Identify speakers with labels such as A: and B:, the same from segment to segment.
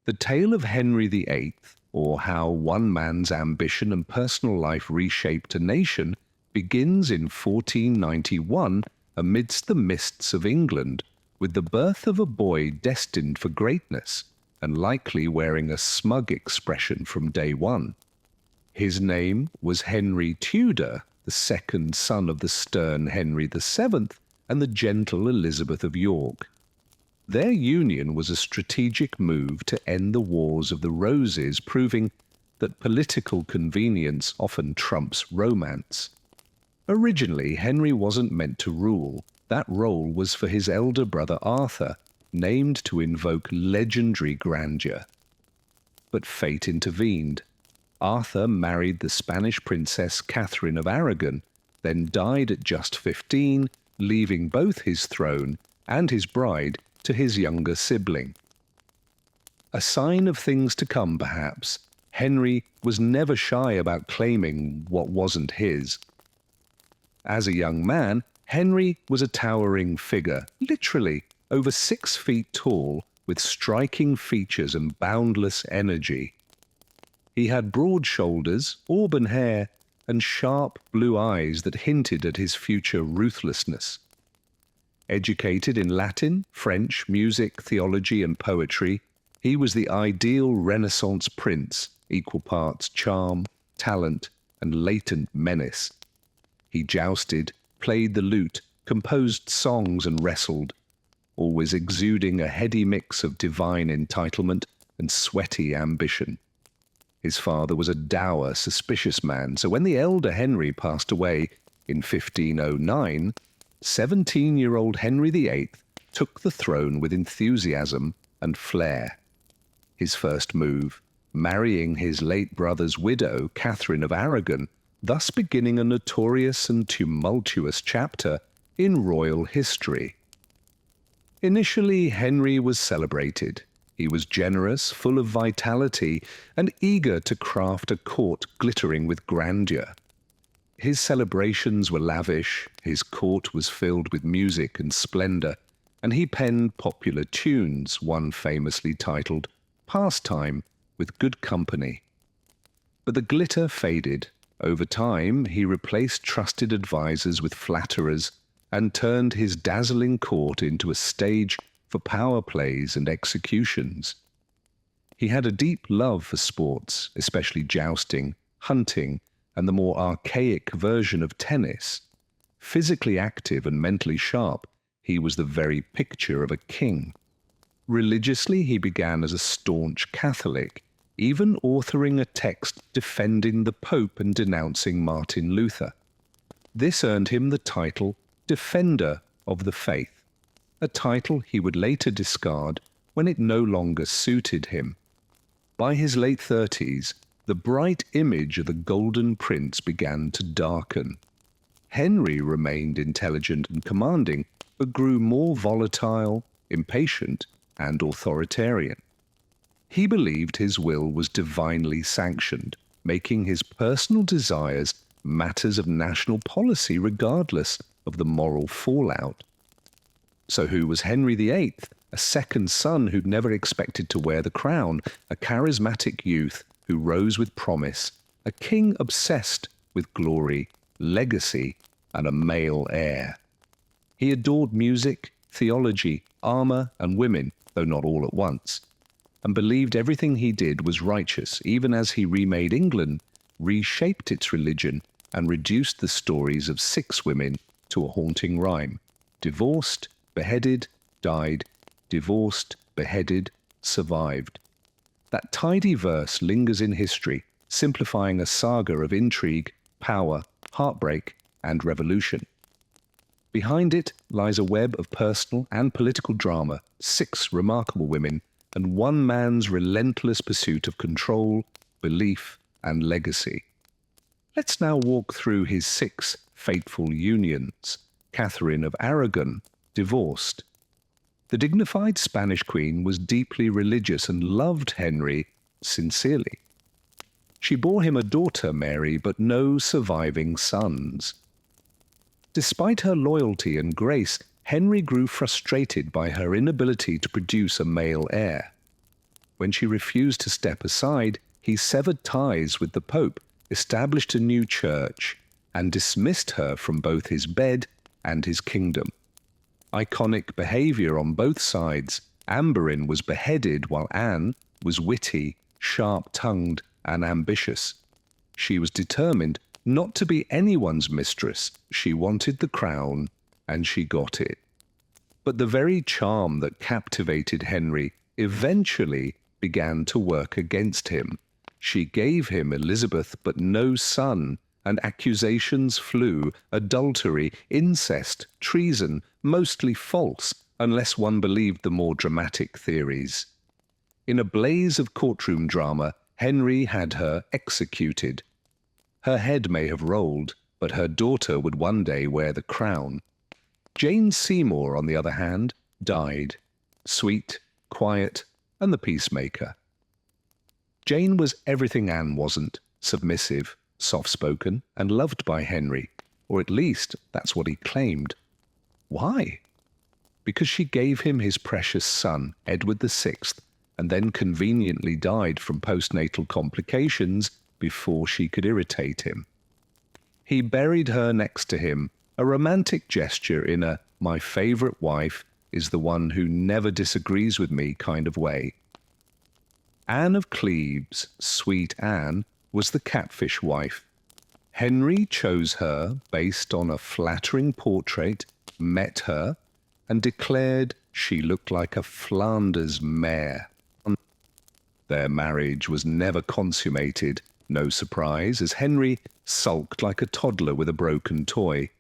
A: The tale of Henry VIII, or how one man's ambition and personal life reshaped a nation, begins in 1491 amidst the mists of England, with the birth of a boy destined for greatness and likely wearing a smug expression from day one. His name was Henry Tudor, the second son of the stern Henry VII and the gentle Elizabeth of York. Their union was a strategic move to end the Wars of the Roses, proving that political convenience often trumps romance. Originally, Henry wasn't meant to rule. That role was for his elder brother Arthur, named to invoke legendary grandeur. But fate intervened. Arthur married the Spanish princess Catherine of Aragon, then died at just 15, leaving both his throne and his bride to his younger sibling. A sign of things to come, perhaps. Henry was never shy about claiming what wasn't his. As a young man, Henry was a towering figure, literally over 6 feet tall, with striking features and boundless energy. He had broad shoulders, auburn hair, and sharp blue eyes that hinted at his future ruthlessness. Educated in Latin, French, music, theology, and poetry, he was the ideal Renaissance prince, equal parts charm, talent, and latent menace. He jousted, played the lute, composed songs, and wrestled, always exuding a heady mix of divine entitlement and sweaty ambition. His father was a dour, suspicious man, so when the elder Henry passed away in 1509, 17-year-old Henry VIII took the throne with enthusiasm and flair. His first move, marrying his late brother's widow, Catherine of Aragon, thus beginning a notorious and tumultuous chapter in royal history. Initially, Henry was celebrated. He was generous, full of vitality, and eager to craft a court glittering with grandeur. His celebrations were lavish, his court was filled with music and splendor, and he penned popular tunes, one famously titled Pastime, with good company. But the glitter faded. Over time, he replaced trusted advisers with flatterers and turned his dazzling court into a stage for power plays and executions. He had a deep love for sports, especially jousting, hunting, and the more archaic version of tennis. Physically active and mentally sharp, he was the very picture of a king. Religiously, he began as a staunch Catholic, even authoring a text defending the Pope and denouncing Martin Luther. This earned him the title Defender of the Faith, a title he would later discard when it no longer suited him. By his late 30s, the bright image of the Golden Prince began to darken. Henry remained intelligent and commanding, but grew more volatile, impatient, and authoritarian. He believed his will was divinely sanctioned, making his personal desires matters of national policy regardless of the moral fallout. So who was Henry VIII, a second son who'd never expected to wear the crown, a charismatic youth who rose with promise, a king obsessed with glory, legacy, and a male heir? He adored music, theology, armor, and women, though not all at once, and believed everything he did was righteous, even as he remade England, reshaped its religion, and reduced the stories of 6 women to a haunting rhyme: divorced, beheaded, died, divorced, beheaded, survived. That tidy verse lingers in history, simplifying a saga of intrigue, power, heartbreak, and revolution. Behind it lies a web of personal and political drama, 6 remarkable women, and one man's relentless pursuit of control, belief, and legacy. Let's now walk through his 6 fateful unions. Catherine of Aragon, divorced. The dignified Spanish queen was deeply religious and loved Henry sincerely. She bore him a daughter, Mary, but no surviving sons. Despite her loyalty and grace, Henry grew frustrated by her inability to produce a male heir. When she refused to step aside, he severed ties with the Pope, established a new church, and dismissed her from both his bed and his kingdom. Iconic behaviour on both sides. Anne Boleyn was beheaded while Anne was witty, sharp-tongued, and ambitious. She was determined not to be anyone's mistress. She wanted the crown, and she got it. But the very charm that captivated Henry eventually began to work against him. She gave him Elizabeth but no son, and accusations flew: adultery, incest, treason, mostly false, unless one believed the more dramatic theories. In a blaze of courtroom drama, Henry had her executed. Her head may have rolled, but her daughter would one day wear the crown. Jane Seymour, on the other hand, died. Sweet, quiet, and the peacemaker. Jane was everything Anne wasn't: submissive, soft-spoken, and loved by Henry, or at least that's what he claimed. Why? Because she gave him his precious son, Edward VI, and then conveniently died from postnatal complications before she could irritate him. He buried her next to him, a romantic gesture in a "my favourite wife is the one who never disagrees with me" kind of way. Anne of Cleves, sweet Anne, was the catfish wife. Henry chose her based on a flattering portrait, met her, and declared she looked like a Flanders mare. Their marriage was never consummated, no surprise, as Henry sulked like a toddler with a broken toy.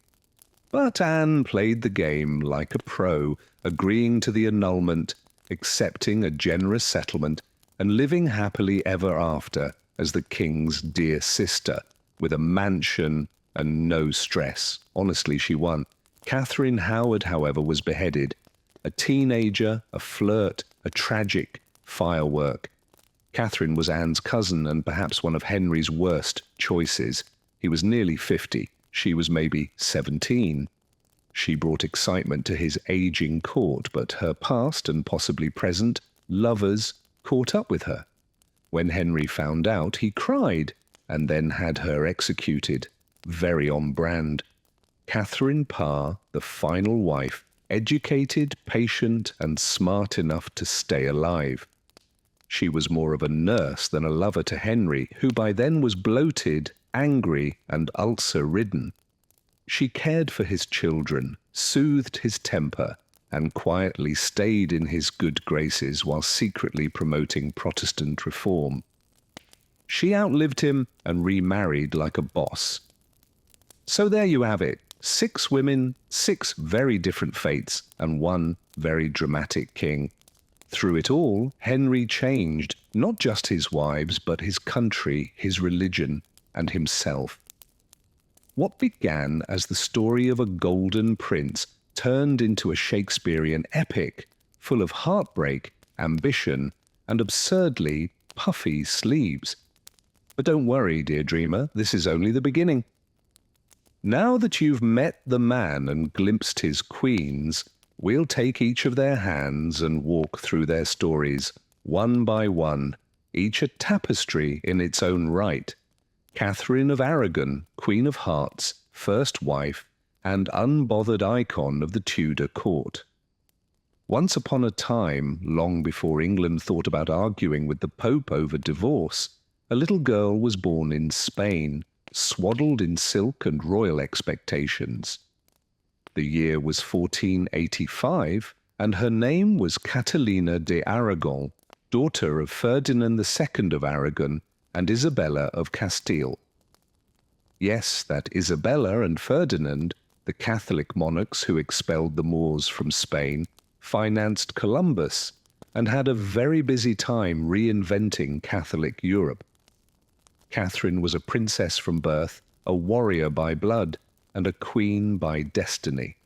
A: But Anne played the game like a pro, agreeing to the annulment, accepting a generous settlement, and living happily ever after as the king's dear sister, with a mansion and no stress. Honestly, she won. Catherine Howard, however, was beheaded. A teenager, a flirt, a tragic firework. Catherine was Anne's cousin and perhaps one of Henry's worst choices. He was nearly 50. She was maybe 17. She brought excitement to his aging court, but her past and possibly present lovers caught up with her. When Henry found out, he cried and then had her executed. Very on brand. Katherine Parr, the final wife, educated, patient, and smart enough to stay alive. She was more of a nurse than a lover to Henry, who by then was bloated, angry, and ulcer-ridden. She cared for his children, soothed his temper, and quietly stayed in his good graces while secretly promoting Protestant reform. She outlived him and remarried like a boss. So there you have it. 6 women, 6 very different fates, and 1 very dramatic king. Through it all, Henry changed not just his wives, but his country, his religion, and himself. What began as the story of a golden prince turned into a Shakespearean epic, full of heartbreak, ambition, and absurdly puffy sleeves. But don't worry, dear dreamer, this is only the beginning. Now that you've met the man and glimpsed his queens, we'll take each of their hands and walk through their stories, one by one, each a tapestry in its own right. Catherine of Aragon, Queen of Hearts, first wife, and unbothered icon of the Tudor court. Once upon a time, long before England thought about arguing with the Pope over divorce, a little girl was born in Spain, swaddled in silk and royal expectations. The year was 1485, and her name was Catalina de Aragon, daughter of Ferdinand II of Aragon and Isabella of Castile. Yes, that Isabella and Ferdinand, the Catholic monarchs who expelled the Moors from Spain, financed Columbus and had a very busy time reinventing Catholic Europe. Catherine was a princess from birth, a warrior by blood, and a queen by destiny.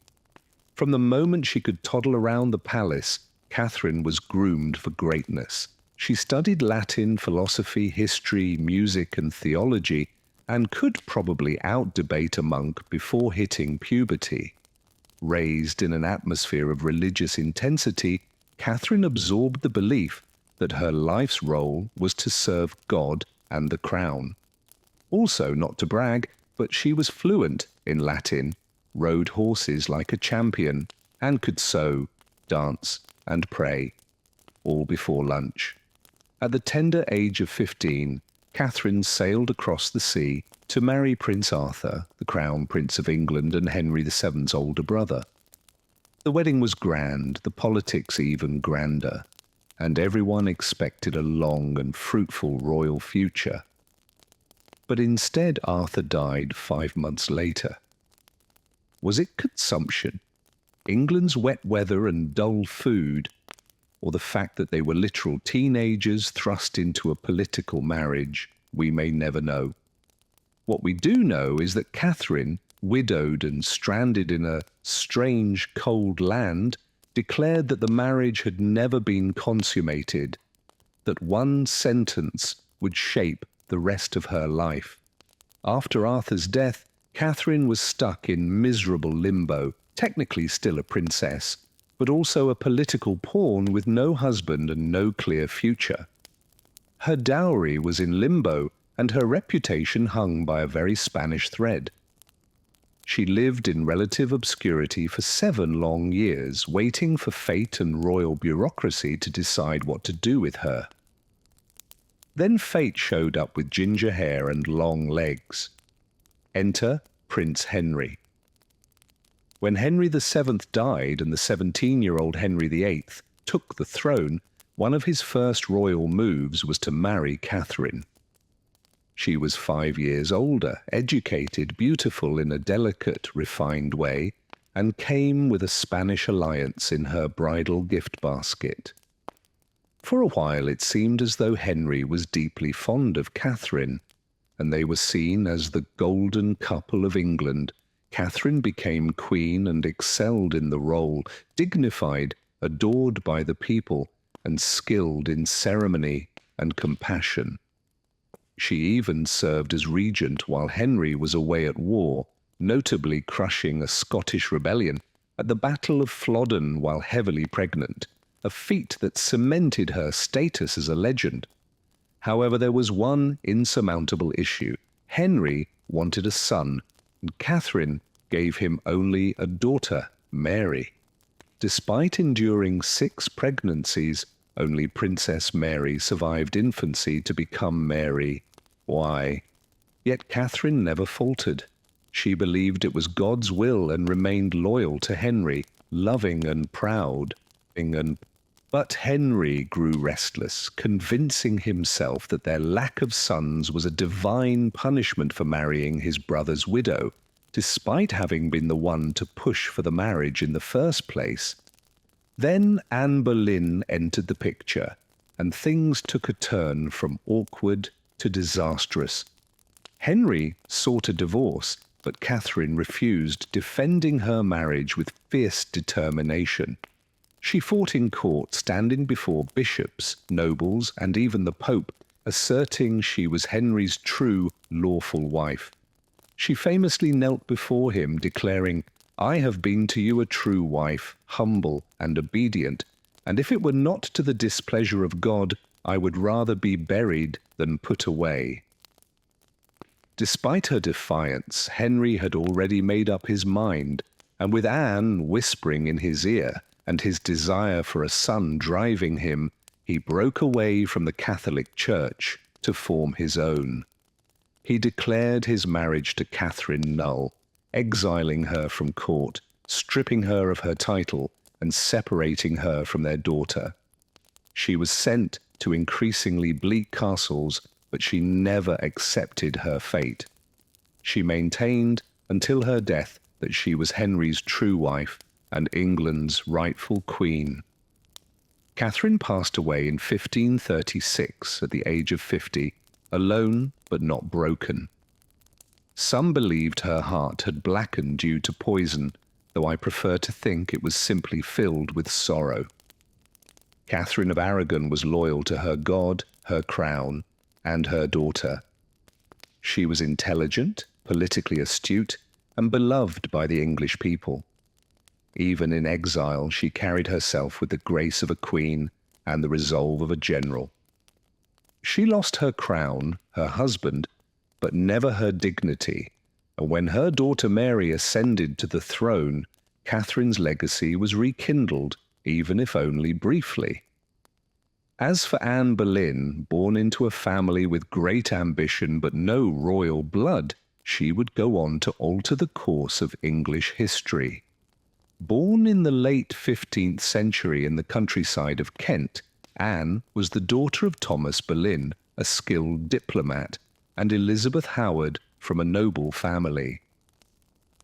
A: From the moment she could toddle around the palace, Catherine was groomed for greatness. She studied Latin, philosophy, history, music, and theology, and could probably out-debate a monk before hitting puberty. Raised in an atmosphere of religious intensity, Catherine absorbed the belief that her life's role was to serve God and the crown. Also, not to brag, but she was fluent in Latin, rode horses like a champion, and could sew, dance, and pray, all before lunch. At the tender age of 15, Catherine sailed across the sea to marry Prince Arthur, the Crown Prince of England and Henry VII's older brother. The wedding was grand, the politics even grander, and everyone expected a long and fruitful royal future. But instead Arthur died 5 months later. Was it consumption, England's wet weather and dull food, or the fact that they were literal teenagers thrust into a political marriage? We may never know. What we do know is that Catherine, widowed and stranded in a strange, cold land, declared that the marriage had never been consummated, that one sentence would shape the rest of her life. After Arthur's death, Catherine was stuck in miserable limbo, technically still a princess, but also a political pawn with no husband and no clear future. Her dowry was in limbo, and her reputation hung by a very Spanish thread. She lived in relative obscurity for 7 long years, waiting for fate and royal bureaucracy to decide what to do with her. Then fate showed up with ginger hair and long legs. Enter Prince Henry. When Henry VII died and the 17-year-old Henry VIII took the throne, one of his first royal moves was to marry Catherine. She was 5 years older, educated, beautiful in a delicate, refined way, and came with a Spanish alliance in her bridal gift basket. For a while it seemed as though Henry was deeply fond of Catherine, and they were seen as the golden couple of England. Catherine became queen and excelled in the role, dignified, adored by the people, and skilled in ceremony and compassion. She even served as regent while Henry was away at war, notably crushing a Scottish rebellion at the Battle of Flodden while heavily pregnant, a feat that cemented her status as a legend. However, there was one insurmountable issue. Henry wanted a son, and Catherine gave him only a daughter, Mary. Despite enduring 6 pregnancies, only Princess Mary survived infancy to become Mary. Why? Yet Catherine never faltered. She believed it was God's will and remained loyal to Henry, loving and proud. But Henry grew restless, convincing himself that their lack of sons was a divine punishment for marrying his brother's widow, despite having been the one to push for the marriage in the first place. Then Anne Boleyn entered the picture, and things took a turn from awkward to disastrous. Henry sought a divorce, but Catherine refused, defending her marriage with fierce determination. She fought in court, standing before bishops, nobles, and even the Pope, asserting she was Henry's true, lawful wife. She famously knelt before him, declaring, "I have been to you a true wife, humble and obedient, and if it were not to the displeasure of God, I would rather be buried than put away." Despite her defiance, Henry had already made up his mind, and with Anne whispering in his ear and his desire for a son driving him, he broke away from the Catholic Church to form his own. He declared his marriage to Catherine null, exiling her from court, stripping her of her title, and separating her from their daughter. She was sent to increasingly bleak castles, but she never accepted her fate. She maintained until her death that she was Henry's true wife and England's rightful queen. Catherine passed away in 1536 at the age of 50, alone but not broken. Some believed her heart had blackened due to poison, though I prefer to think it was simply filled with sorrow. Catherine of Aragon was loyal to her God, her crown, and her daughter. She was intelligent, politically astute, and beloved by the English people. Even in exile, she carried herself with the grace of a queen and the resolve of a general. She lost her crown, her husband, but never her dignity, and when her daughter Mary ascended to the throne, Catherine's legacy was rekindled, even if only briefly. As for Anne Boleyn, born into a family with great ambition but no royal blood, she would go on to alter the course of English history. Born in the late 15th century in the countryside of Kent, Anne was the daughter of Thomas Boleyn, a skilled diplomat, and Elizabeth Howard from a noble family.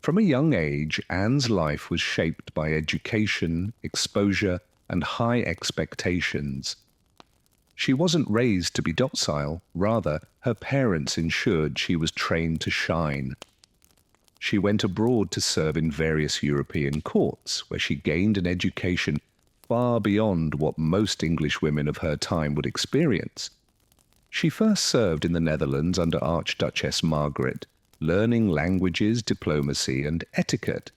A: From a young age, Anne's life was shaped by education, exposure, and high expectations. She wasn't raised to be docile, rather, her parents ensured she was trained to shine. She went abroad to serve in various European courts, where she gained an education far beyond what most English women of her time would experience. She first served in the Netherlands under Archduchess Margaret, learning languages, diplomacy, and etiquette.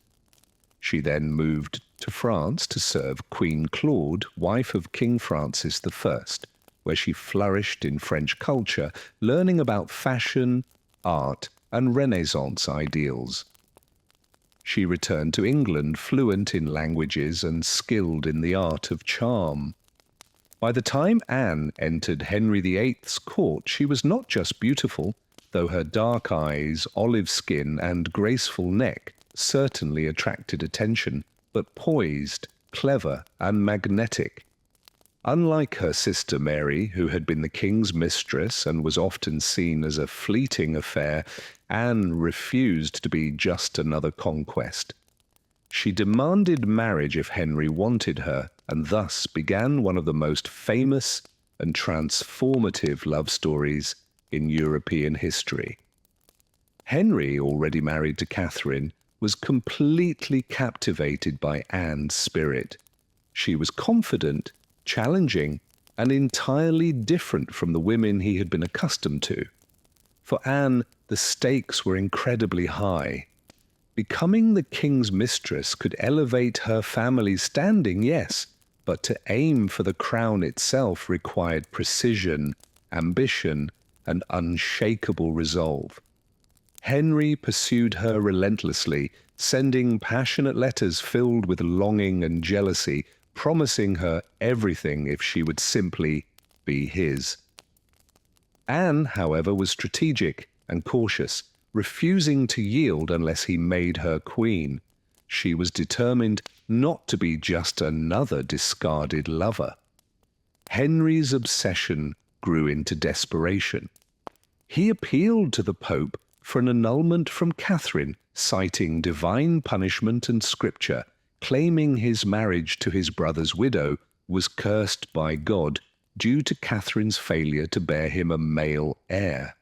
A: She then moved to France to serve Queen Claude, wife of King Francis I, where she flourished in French culture, learning about fashion, art, and Renaissance ideals. She returned to England fluent in languages and skilled in the art of charm. By the time Anne entered Henry VIII's court, she was not just beautiful, though her dark eyes, olive skin, and graceful neck certainly attracted attention, but poised, clever, and magnetic. Unlike her sister Mary, who had been the king's mistress and was often seen as a fleeting affair, Anne refused to be just another conquest. She demanded marriage if Henry wanted her, and thus began one of the most famous and transformative love stories in European history. Henry, already married to Catherine, was completely captivated by Anne's spirit. She was confident, challenging, and entirely different from the women he had been accustomed to. For Anne, the stakes were incredibly high. Becoming the king's mistress could elevate her family's standing, yes, but to aim for the crown itself required precision, ambition, and unshakable resolve. Henry pursued her relentlessly, sending passionate letters filled with longing and jealousy, promising her everything if she would simply be his. Anne, however, was strategic and cautious, refusing to yield unless he made her queen. She was determined not to be just another discarded lover. Henry's obsession grew into desperation. He appealed to the Pope for an annulment from Catherine, citing divine punishment and scripture, claiming his marriage to his brother's widow was cursed by God due to Catherine's failure to bear him a male heir.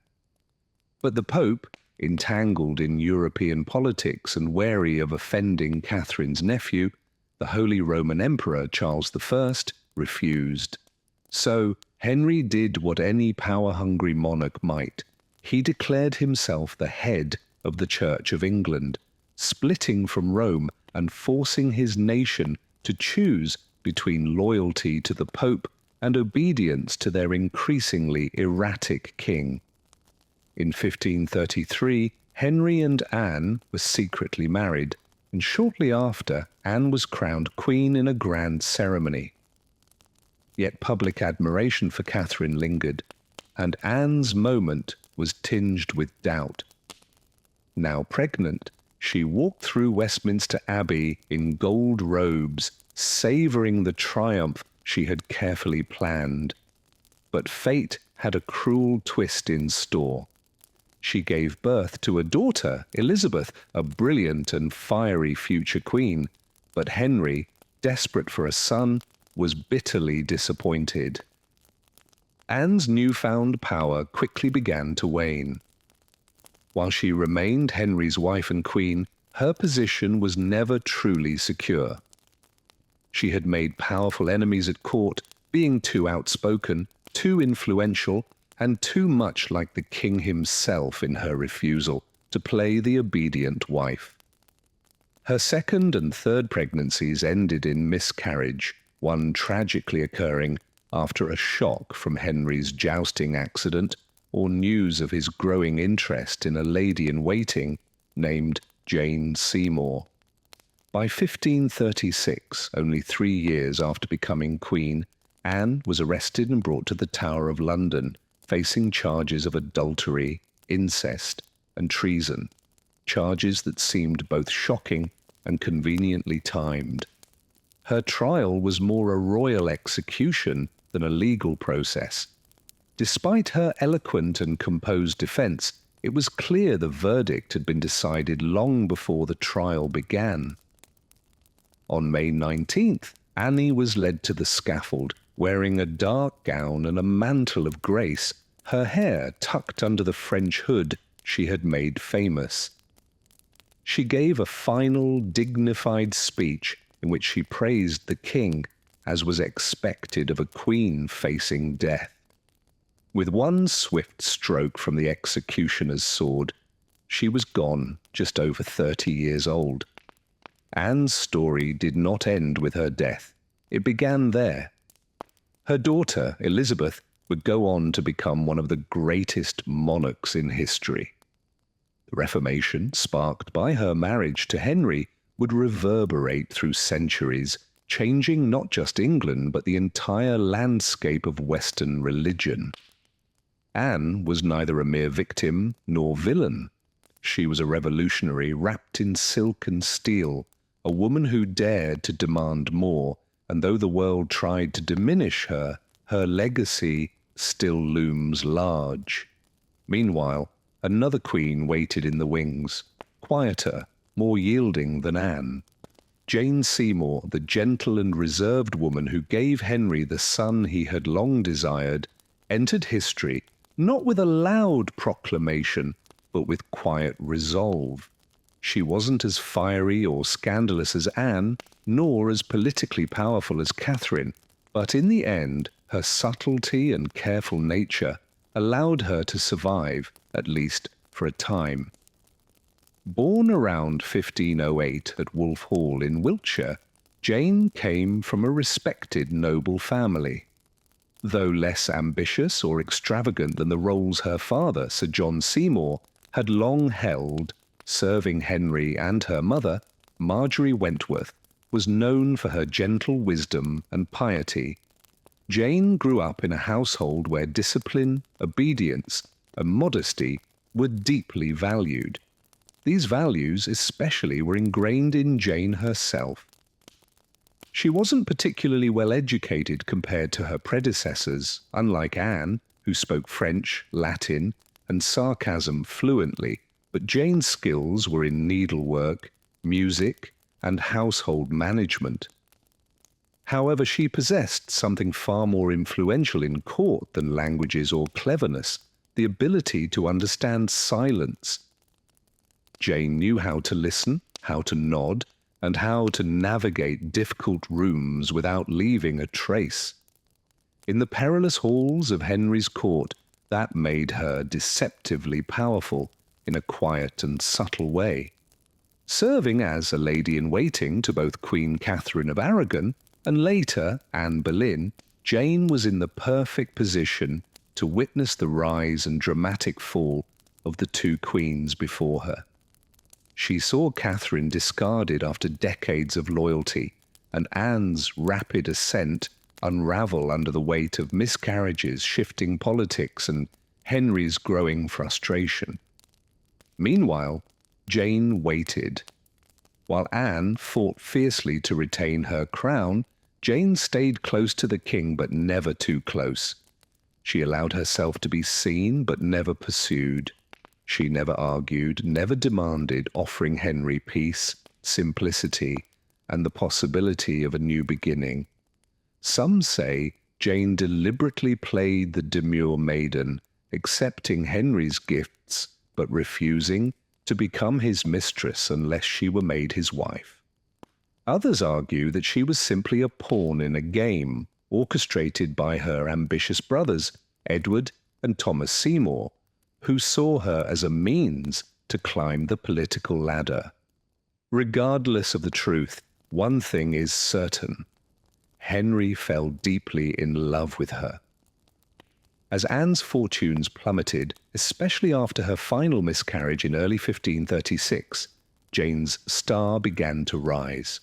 A: But the Pope, entangled in European politics and wary of offending Catherine's nephew, the Holy Roman Emperor Charles I, refused. So Henry did what any power-hungry monarch might. He declared himself the head of the Church of England, splitting from Rome and forcing his nation to choose between loyalty to the Pope and obedience to their increasingly erratic king. In 1533, Henry and Anne were secretly married, and shortly after, Anne was crowned queen in a grand ceremony. Yet public admiration for Catherine lingered, and Anne's moment was tinged with doubt. Now pregnant, she walked through Westminster Abbey in gold robes, savouring the triumph she had carefully planned. But fate had a cruel twist in store. She gave birth to a daughter, Elizabeth, a brilliant and fiery future queen. But Henry, desperate for a son, was bitterly disappointed. Anne's newfound power quickly began to wane. While she remained Henry's wife and queen, her position was never truly secure. She had made powerful enemies at court, being too outspoken, too influential, and too much like the king himself in her refusal to play the obedient wife. Her second and third pregnancies ended in miscarriage, one tragically occurring after a shock from Henry's jousting accident or news of his growing interest in a lady-in-waiting named Jane Seymour. By 1536, only 3 years after becoming queen, Anne was arrested and brought to the Tower of London, facing charges of adultery, incest, and treason, charges that seemed both shocking and conveniently timed. Her trial was more a royal execution than a legal process. Despite her eloquent and composed defense, it was clear the verdict had been decided long before the trial began. On May 19th, Annie was led to the scaffold, wearing a dark gown and a mantle of grace, her hair tucked under the French hood she had made famous. She gave a final, dignified speech in which she praised the king, as was expected of a queen facing death. With one swift stroke from the executioner's sword, she was gone, just over 30 years old. Anne's story did not end with her death. It began there. Her daughter, Elizabeth, would go on to become one of the greatest monarchs in history. The Reformation, sparked by her marriage to Henry, would reverberate through centuries, changing not just England but the entire landscape of Western religion. Anne was neither a mere victim nor villain. She was a revolutionary wrapped in silk and steel, a woman who dared to demand more, and though the world tried to diminish her, her legacy still looms large. Meanwhile, another queen waited in the wings, quieter, more yielding than Anne. Jane Seymour, the gentle and reserved woman who gave Henry the son he had long desired, entered history not with a loud proclamation, but with quiet resolve. She wasn't as fiery or scandalous as Anne, nor as politically powerful as Catherine, but in the end, her subtlety and careful nature allowed her to survive, at least for a time. Born around 1508 at Wolf Hall in Wiltshire, Jane came from a respected noble family. Though less ambitious or extravagant than the roles her father, Sir John Seymour, had long held, serving Henry and her mother, Marjorie Wentworth, was known for her gentle wisdom and piety. Jane grew up in a household where discipline, obedience, and modesty were deeply valued. These values especially were ingrained in Jane herself. She wasn't particularly well educated compared to her predecessors, unlike Anne, who spoke French, Latin, and sarcasm fluently, but Jane's skills were in needlework, music, and household management. However, she possessed something far more influential in court than languages or cleverness, the ability to understand silence. Jane knew how to listen, how to nod, and how to navigate difficult rooms without leaving a trace. In the perilous halls of Henry's court, that made her deceptively powerful in a quiet and subtle way. Serving as a lady-in-waiting to both Queen Catherine of Aragon and later Anne Boleyn, Jane was in the perfect position to witness the rise and dramatic fall of the two queens before her. She saw Catherine discarded after decades of loyalty, and Anne's rapid ascent unravel under the weight of miscarriages, shifting politics, and Henry's growing frustration. Meanwhile, Jane waited. While Anne fought fiercely to retain her crown, Jane stayed close to the king, but never too close. She allowed herself to be seen, but never pursued. She never argued, never demanded, offering Henry peace, simplicity, and the possibility of a new beginning. Some say Jane deliberately played the demure maiden, accepting Henry's gifts, but refusing to become his mistress unless she were made his wife. Others argue that she was simply a pawn in a game, orchestrated by her ambitious brothers, Edward and Thomas Seymour, who saw her as a means to climb the political ladder. Regardless of the truth, one thing is certain. Henry fell deeply in love with her. As Anne's fortunes plummeted, especially after her final miscarriage in early 1536, Jane's star began to rise.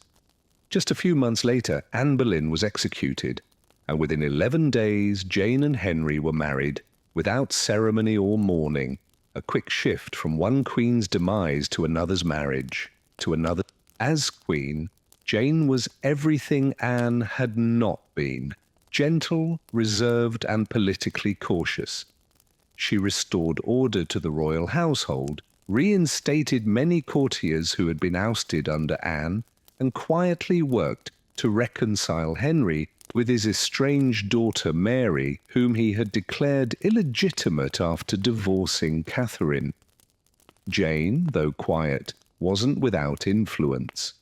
A: Just a few months later, Anne Boleyn was executed, and within 11 days, Jane and Henry were married, without ceremony or mourning, a quick shift from one queen's demise to another's marriage, to another. As queen, Jane was everything Anne had not been: gentle, reserved, and politically cautious. She restored order to the royal household, reinstated many courtiers who had been ousted under Anne, and quietly worked to reconcile Henry with his estranged daughter Mary, whom he had declared illegitimate after divorcing Catherine. Jane, though quiet, wasn't without influence.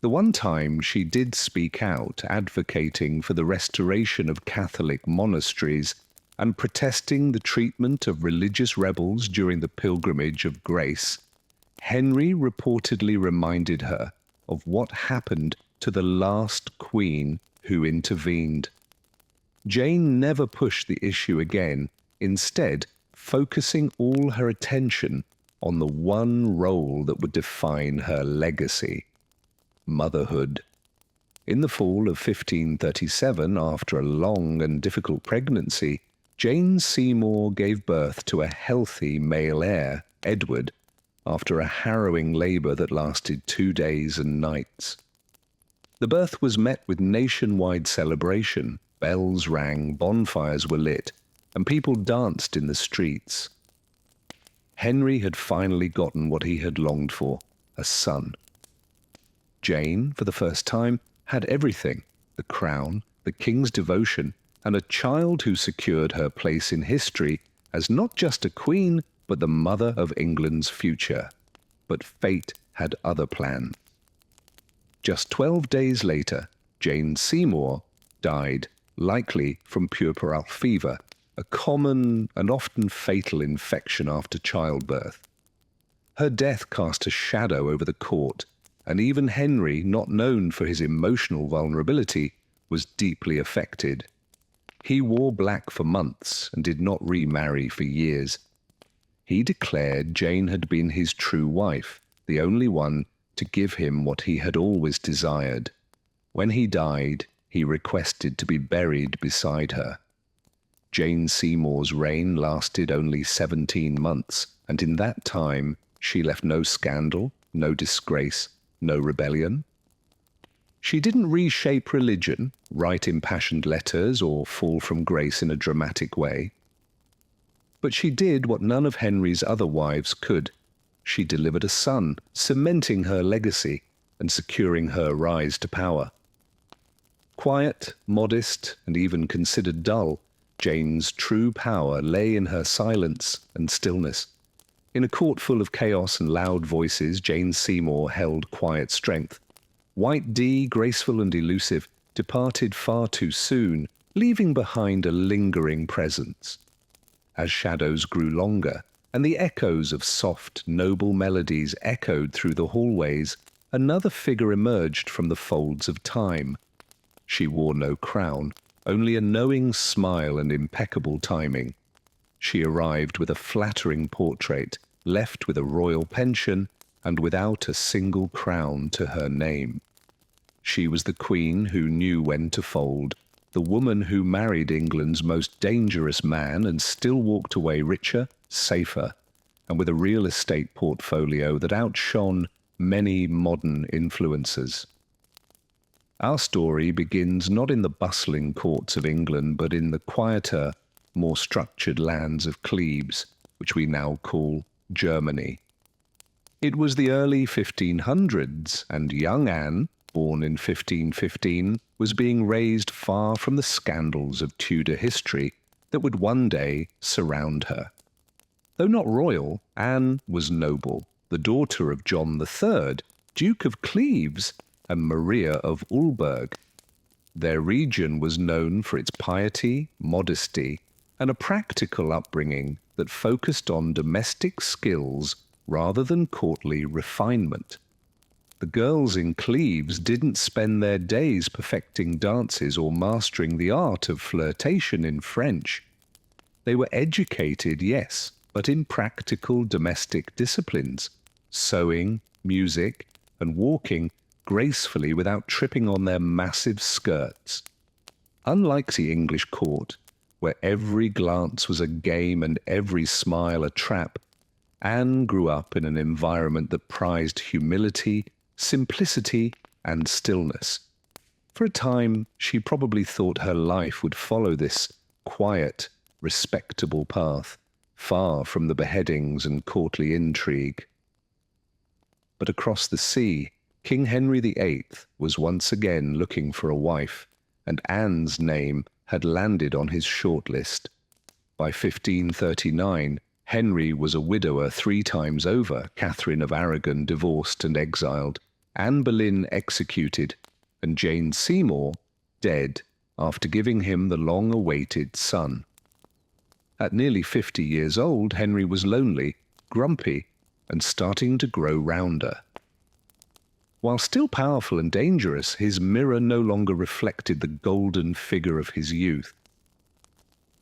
A: The one time she did speak out, advocating for the restoration of Catholic monasteries and protesting the treatment of religious rebels during the Pilgrimage of Grace, Henry reportedly reminded her of what happened to the last queen who intervened. Jane never pushed the issue again, instead focusing all her attention on the one role that would define her legacy: motherhood. In the fall of 1537, after a long and difficult pregnancy, Jane Seymour gave birth to a healthy male heir, Edward, after a harrowing labour that lasted 2 days and nights. The birth was met with nationwide celebration. Bells rang, bonfires were lit, and people danced in the streets. Henry had finally gotten what he had longed for: a son. Jane, for the first time, had everything: the crown, the king's devotion, and a child who secured her place in history as not just a queen, but the mother of England's future. But fate had other plans. Just 12 days later, Jane Seymour died, likely from puerperal fever, a common and often fatal infection after childbirth. Her death cast a shadow over the court, and even Henry, not known for his emotional vulnerability, was deeply affected. He wore black for months and did not remarry for years. He declared Jane had been his true wife, the only one to give him what he had always desired. When he died, he requested to be buried beside her. Jane Seymour's reign lasted only 17 months, and in that time she left no scandal, no disgrace, no rebellion. She didn't reshape religion, write impassioned letters, or fall from grace in a dramatic way. But she did what none of Henry's other wives could. She delivered a son, cementing her legacy and securing her rise to power. Quiet, modest, and even considered dull, Jane's true power lay in her silence and stillness. In a court full of chaos and loud voices, Jane Seymour held quiet strength. White Dee, graceful and elusive, departed far too soon, leaving behind a lingering presence. As shadows grew longer, and the echoes of soft, noble melodies echoed through the hallways, another figure emerged from the folds of time. She wore no crown, only a knowing smile and impeccable timing. She arrived with a flattering portrait, left with a royal pension, and without a single crown to her name. She was the queen who knew when to fold, the woman who married England's most dangerous man and still walked away richer, safer, and with a real estate portfolio that outshone many modern influencers. Our story begins not in the bustling courts of England, but in the quieter, more structured lands of Cleves, which we now call Germany. It was the early 1500s, and young Anne, born in 1515, was being raised far from the scandals of Tudor history that would one day surround her. Though not royal, Anne was noble, the daughter of John III, Duke of Cleves, and Maria of Ulburg. Their region was known for its piety, modesty, and a practical upbringing that focused on domestic skills rather than courtly refinement. The girls in Cleves didn't spend their days perfecting dances or mastering the art of flirtation in French. They were educated, yes, but in practical domestic disciplines, sewing, music, and walking gracefully without tripping on their massive skirts. Unlike the English court, where every glance was a game and every smile a trap, Anne grew up in an environment that prized humility, simplicity, and stillness. For a time, she probably thought her life would follow this quiet, respectable path, far from the beheadings and courtly intrigue. But across the sea, King Henry VIII was once again looking for a wife, and Anne's name had landed on his shortlist. By 1539, Henry was a widower 3 times over, Catherine of Aragon divorced and exiled, Anne Boleyn executed, and Jane Seymour dead after giving him the long-awaited son. At nearly 50 years old, Henry was lonely, grumpy, and starting to grow rounder. While still powerful and dangerous, his mirror no longer reflected the golden figure of his youth.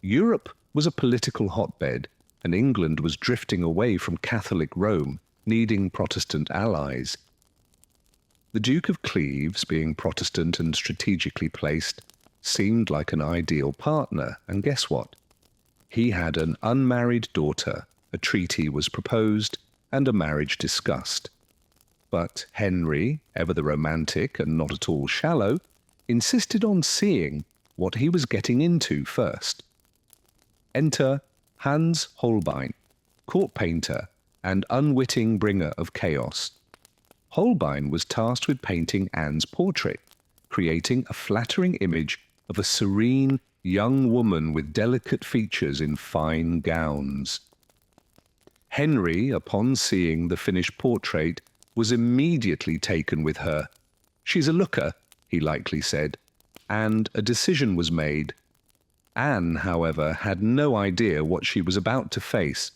A: Europe was a political hotbed, and England was drifting away from Catholic Rome, needing Protestant allies. The Duke of Cleves, being Protestant and strategically placed, seemed like an ideal partner, and guess what? He had an unmarried daughter, a treaty was proposed, and a marriage discussed. But Henry, ever the romantic and not at all shallow, insisted on seeing what he was getting into first. Enter Hans Holbein, court painter and unwitting bringer of chaos. Holbein was tasked with painting Anne's portrait, creating a flattering image of a serene young woman with delicate features in fine gowns. Henry, upon seeing the finished portrait, was immediately taken with her. "She's a looker," he likely said, and a decision was made. Anne, however, had no idea what she was about to face.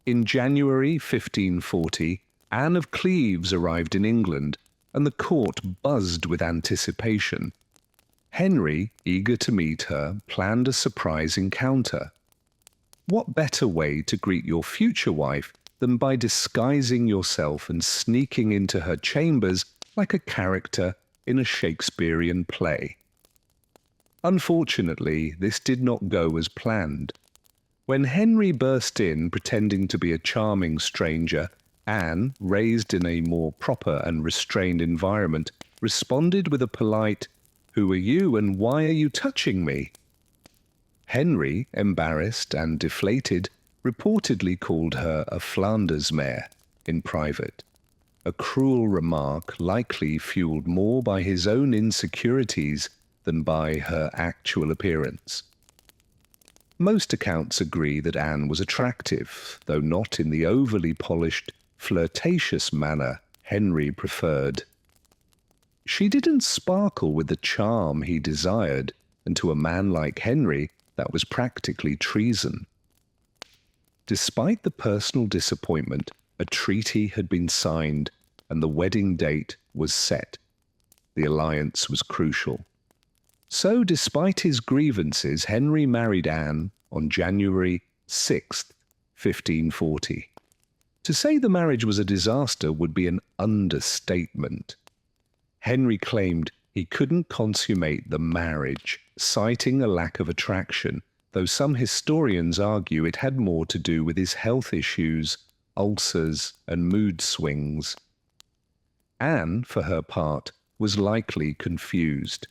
A: In January 1540, Anne of Cleves arrived in England, and the court buzzed with anticipation. Henry, eager to meet her, planned a surprise encounter. What better way to greet your future wife than by disguising yourself and sneaking into her chambers like a character in a Shakespearean play? Unfortunately, this did not go as planned. When Henry burst in pretending to be a charming stranger, Anne, raised in a more proper and restrained environment, responded with a polite, "Who are you and why are you touching me?" Henry, embarrassed and deflated, reportedly called her a Flanders mare in private, a cruel remark likely fueled more by his own insecurities than by her actual appearance. Most accounts agree that Anne was attractive, though not in the overly polished, flirtatious manner Henry preferred. She didn't sparkle with the charm he desired, and to a man like Henry, that was practically treason. Despite the personal disappointment, a treaty had been signed, and the wedding date was set. The alliance was crucial. So, despite his grievances, Henry married Anne on January 6th, 1540. To say the marriage was a disaster would be an understatement. Henry claimed he couldn't consummate the marriage, citing a lack of attraction, though some historians argue it had more to do with his health issues, ulcers, and mood swings. Anne, for her part, was likely confused.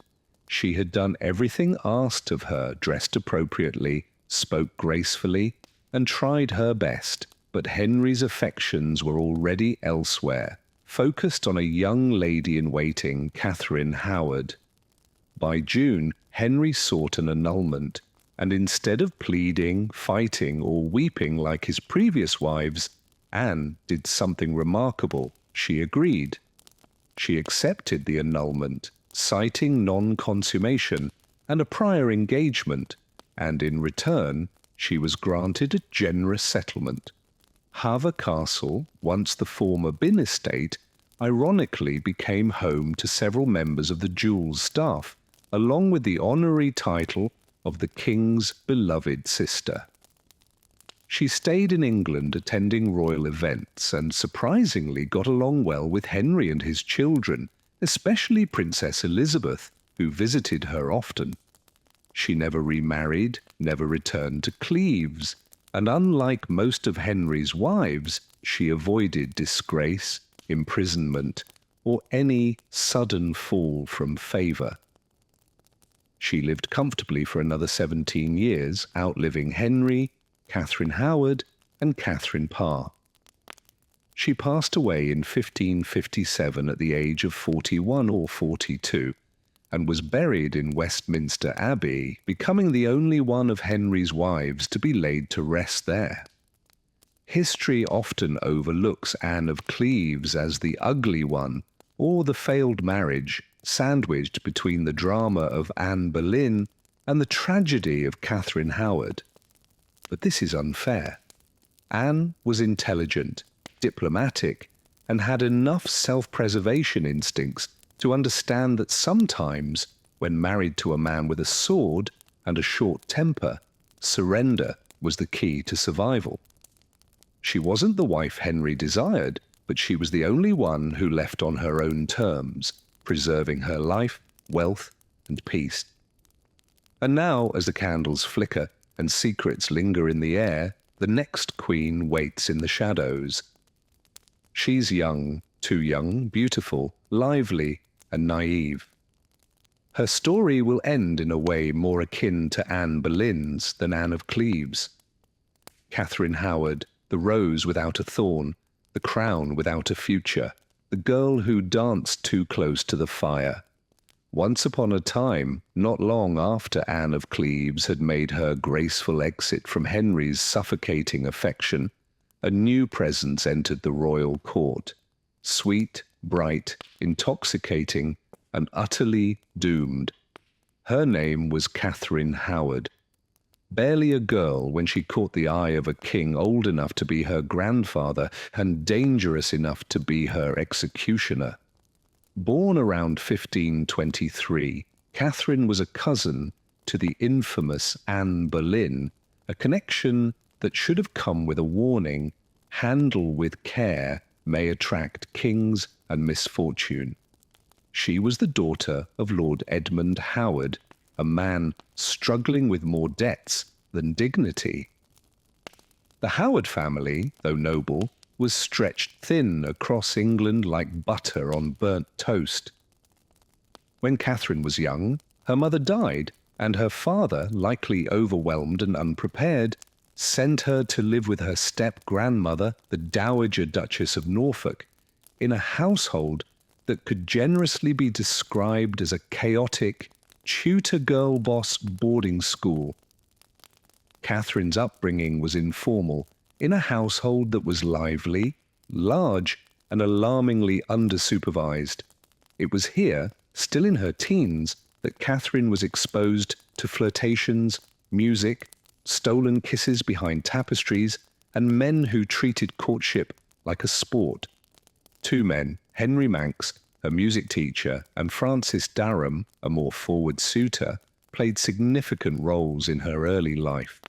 A: She had done everything asked of her, dressed appropriately, spoke gracefully, and tried her best, but Henry's affections were already elsewhere, focused on a young lady-in-waiting, Catherine Howard. By June, Henry sought an annulment, and instead of pleading, fighting, or weeping like his previous wives, Anne did something remarkable. She agreed. She accepted the annulment, citing non-consummation and a prior engagement, and in return, she was granted a generous settlement. Havre Castle, once the former Bin estate, ironically became home to several members of the dual staff, along with the honorary title of the king's beloved sister. She stayed in England attending royal events and surprisingly got along well with Henry and his children, especially Princess Elizabeth, who visited her often. She never remarried, never returned to Cleves, and unlike most of Henry's wives, she avoided disgrace, imprisonment, or any sudden fall from favour. She lived comfortably for another 17 years, outliving Henry, Catherine Howard, and Katherine Parr. She passed away in 1557 at the age of 41 or 42, and was buried in Westminster Abbey, becoming the only one of Henry's wives to be laid to rest there. History often overlooks Anne of Cleves as the ugly one, or the failed marriage, sandwiched between the drama of Anne Boleyn and the tragedy of Catherine Howard. But this is unfair. Anne was intelligent, diplomatic, and had enough self-preservation instincts to understand that sometimes, when married to a man with a sword and a short temper, surrender was the key to survival. She wasn't the wife Henry desired, but she was the only one who left on her own terms, preserving her life, wealth, and peace. And now, as the candles flicker and secrets linger in the air, the next queen waits in the shadows. She's young, too young, beautiful, lively, and naive. Her story will end in a way more akin to Anne Boleyn's than Anne of Cleves. Catherine Howard, the rose without a thorn, the crown without a future, the girl who danced too close to the fire. Once upon a time, not long after Anne of Cleves had made her graceful exit from Henry's suffocating affection, a new presence entered the royal court, sweet, bright, intoxicating, and utterly doomed. Her name was Catherine Howard. Barely a girl when she caught the eye of a king old enough to be her grandfather and dangerous enough to be her executioner. Born around 1523, Catherine was a cousin to the infamous Anne Boleyn, a connection that should have come with a warning: handle with care may attract kings and misfortune. She was the daughter of Lord Edmund Howard, a man struggling with more debts than dignity. The Howard family, though noble, was stretched thin across England like butter on burnt toast. When Catherine was young, her mother died, and her father, likely overwhelmed and unprepared, sent her to live with her step-grandmother, the Dowager Duchess of Norfolk, in a household that could generously be described as a chaotic, tutor-girl-boss boarding school. Catherine's upbringing was informal, in a household that was lively, large, and alarmingly undersupervised. It was here, still in her teens, that Catherine was exposed to flirtations, music, stolen kisses behind tapestries, and men who treated courtship like a sport. Two men, Henry Manx, a music teacher, and Francis Durham, a more forward suitor, played significant roles in her early life.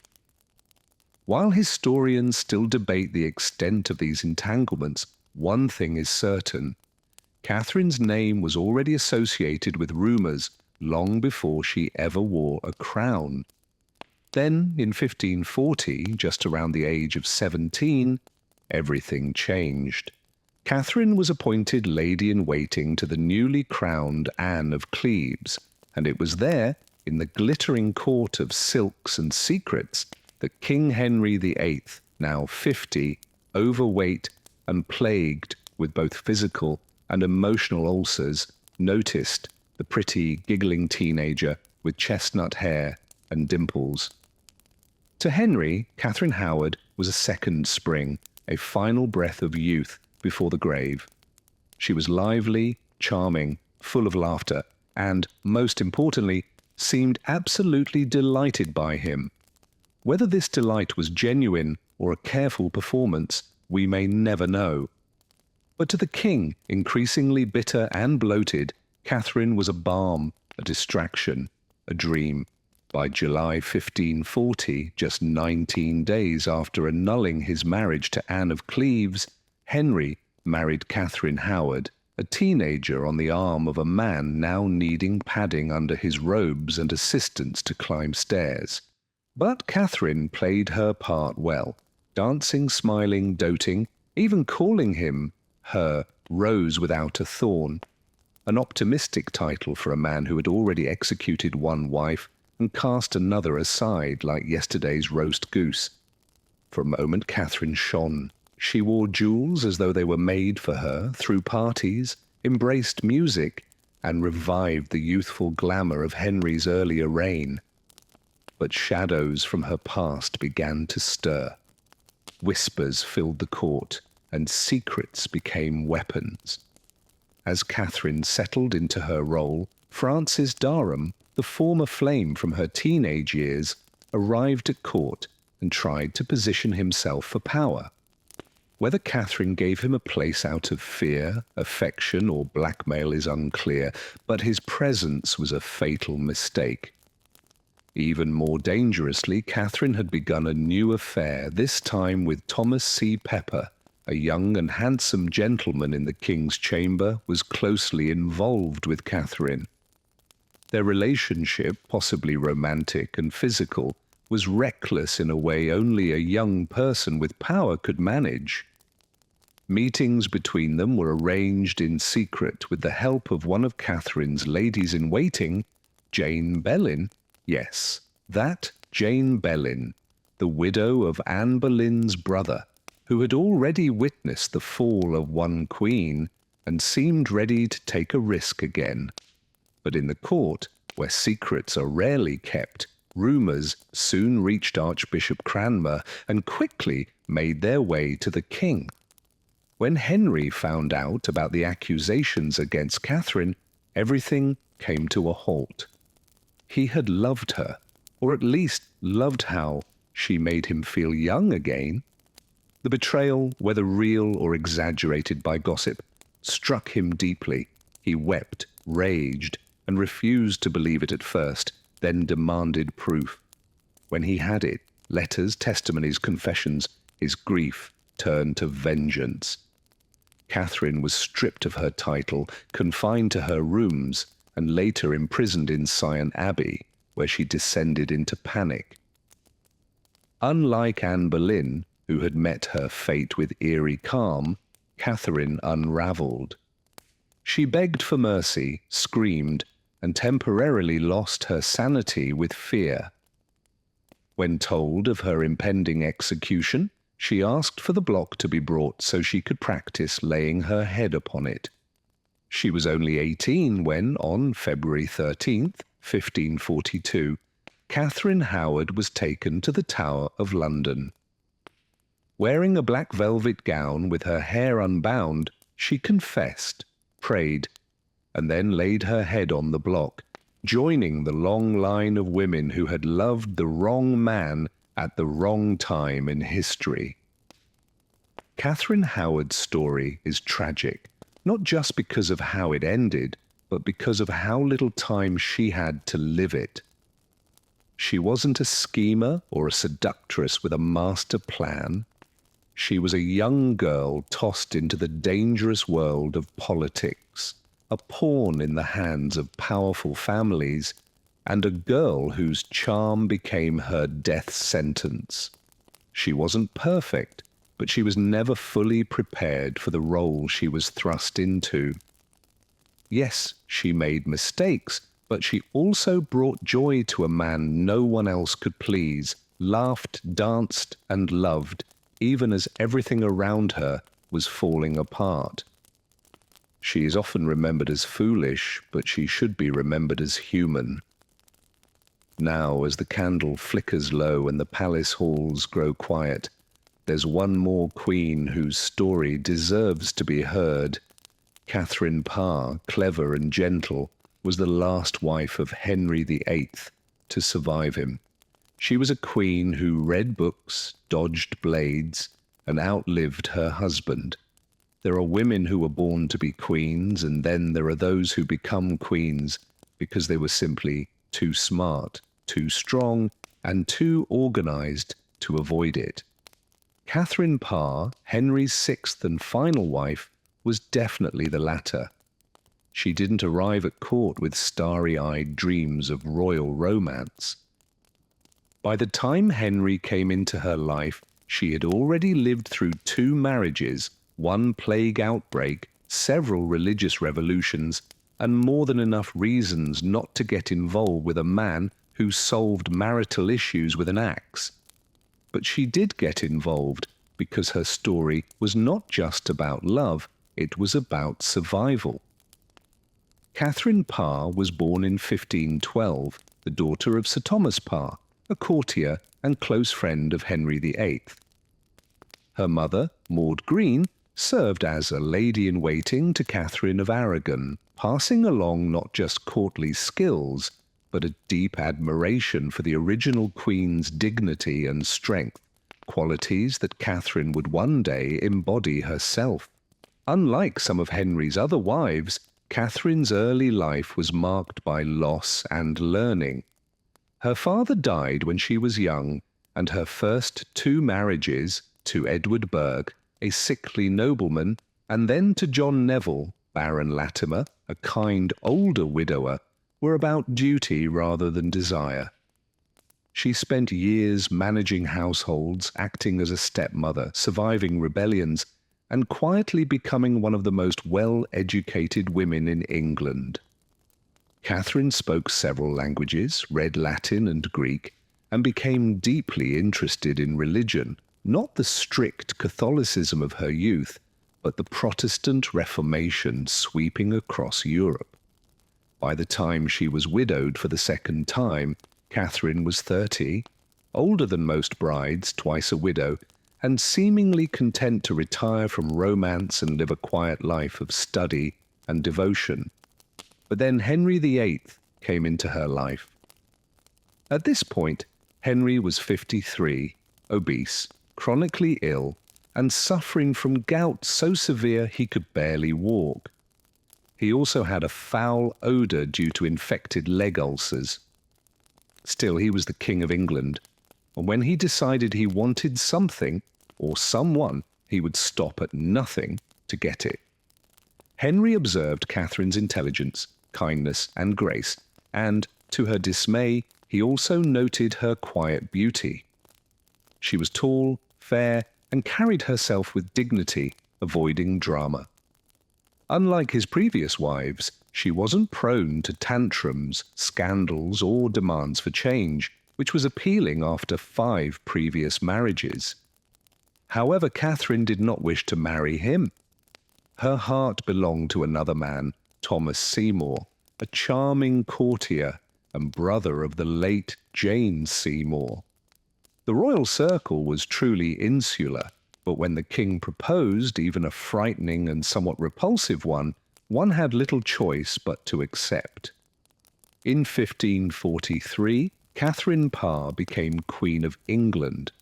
A: While historians still debate the extent of these entanglements, one thing is certain: Catherine's name was already associated with rumours long before she ever wore a crown. Then, in 1540, just around the age of 17, everything changed. Catherine was appointed lady-in-waiting to the newly crowned Anne of Cleves, and it was there, in the glittering court of silks and secrets, that King Henry VIII, now 50, overweight and plagued with both physical and emotional ulcers, noticed the pretty, giggling teenager with chestnut hair and dimples. To Henry, Catherine Howard was a second spring, a final breath of youth before the grave. She was lively, charming, full of laughter, and, most importantly, seemed absolutely delighted by him. Whether this delight was genuine or a careful performance, we may never know. But to the king, increasingly bitter and bloated, Catherine was a balm, a distraction, a dream. By July 1540, just 19 days after annulling his marriage to Anne of Cleves, Henry married Catherine Howard, a teenager on the arm of a man now needing padding under his robes and assistance to climb stairs. But Catherine played her part well, dancing, smiling, doting, even calling him her Rose Without a Thorn, an optimistic title for a man who had already executed one wife and cast another aside like yesterday's roast goose. For a moment Catherine shone. She wore jewels as though they were made for her, threw parties, embraced music, and revived the youthful glamour of Henry's earlier reign. But shadows from her past began to stir. Whispers filled the court, and secrets became weapons. As Catherine settled into her role, Francis Durham, the former flame from her teenage years, arrived at court and tried to position himself for power. Whether Catherine gave him a place out of fear, affection, or blackmail is unclear, but his presence was a fatal mistake. Even more dangerously, Catherine had begun a new affair, this time with Thomas C. Pepper, a young and handsome gentleman in the king's chamber, was closely involved with Catherine. Their relationship, possibly romantic and physical, was reckless in a way only a young person with power could manage. Meetings between them were arranged in secret with the help of one of Catherine's ladies-in-waiting, Jane Boleyn. Yes, that Jane Boleyn, the widow of Anne Boleyn's brother, who had already witnessed the fall of one queen and seemed ready to take a risk again. But in the court, where secrets are rarely kept, rumours soon reached Archbishop Cranmer and quickly made their way to the king. When Henry found out about the accusations against Catherine, everything came to a halt. He had loved her, or at least loved how she made him feel young again. The betrayal, whether real or exaggerated by gossip, struck him deeply. He wept, raged, and refused to believe it at first, then demanded proof. When he had it, letters, testimonies, confessions, his grief turned to vengeance. Catherine was stripped of her title, confined to her rooms, and later imprisoned in Sion Abbey, where she descended into panic. Unlike Anne Boleyn, who had met her fate with eerie calm, Catherine unravelled. She begged for mercy, screamed, and temporarily lost her sanity with fear. When told of her impending execution, she asked for the block to be brought so she could practice laying her head upon it. She was only 18 when, on February 13th, 1542, Catherine Howard was taken to the Tower of London. Wearing a black velvet gown with her hair unbound, she confessed, prayed, and then laid her head on the block, joining the long line of women who had loved the wrong man at the wrong time in history. Catherine Howard's story is tragic, not just because of how it ended, but because of how little time she had to live it. She wasn't a schemer or a seductress with a master plan. She was a young girl tossed into the dangerous world of politics, a pawn in the hands of powerful families, and a girl whose charm became her death sentence. She wasn't perfect, but she was never fully prepared for the role she was thrust into. Yes, she made mistakes, but she also brought joy to a man no one else could please, laughed, danced, and loved, even as everything around her was falling apart. She is often remembered as foolish, but she should be remembered as human. Now, as the candle flickers low and the palace halls grow quiet, there's one more queen whose story deserves to be heard. Katherine Parr, clever and gentle, was the last wife of Henry VIII to survive him. She was a queen who read books, dodged blades, and outlived her husband. There are women who were born to be queens, and then there are those who become queens because they were simply too smart, too strong, and too organized to avoid it. Katherine Parr, Henry's sixth and final wife, was definitely the latter. She didn't arrive at court with starry-eyed dreams of royal romance. By the time Henry came into her life, she had already lived through 2 marriages, 1 plague outbreak, several religious revolutions, and more than enough reasons not to get involved with a man who solved marital issues with an axe. But she did get involved because her story was not just about love, it was about survival. Katherine Parr was born in 1512, the daughter of Sir Thomas Parr, a courtier and close friend of Henry VIII. Her mother, Maud Green, served as a lady-in-waiting to Catherine of Aragon, passing along not just courtly skills, but a deep admiration for the original queen's dignity and strength, qualities that Catherine would one day embody herself. Unlike some of Henry's other wives, Catherine's early life was marked by loss and learning. Her father died when she was young, and her first 2 marriages, to Edward Burke, a sickly nobleman, and then to John Neville, Baron Latimer, a kind older widower, were about duty rather than desire. She spent years managing households, acting as a stepmother, surviving rebellions, and quietly becoming one of the most well-educated women in England. Catherine spoke several languages, read Latin and Greek, and became deeply interested in religion, not the strict Catholicism of her youth, but the Protestant Reformation sweeping across Europe. By the time she was widowed for the second time, Catherine was 30, older than most brides, twice a widow, and seemingly content to retire from romance and live a quiet life of study and devotion. But then Henry VIII came into her life. At this point, Henry was 53, obese, chronically ill, and suffering from gout so severe he could barely walk. He also had a foul odour due to infected leg ulcers. Still, he was the King of England, and when he decided he wanted something, or someone, he would stop at nothing to get it. Henry observed Catherine's intelligence, kindness, and grace, and, to her dismay, he also noted her quiet beauty. She was tall, fair, and carried herself with dignity, avoiding drama. Unlike his previous wives, she wasn't prone to tantrums, scandals, or demands for change, which was appealing after 5 previous marriages. However, Catherine did not wish to marry him. Her heart belonged to another man, Thomas Seymour, a charming courtier and brother of the late Jane Seymour. The royal circle was truly insular, but when the king proposed, even a frightening and somewhat repulsive one had little choice but to accept. In 1543, Katherine Parr became Queen of England.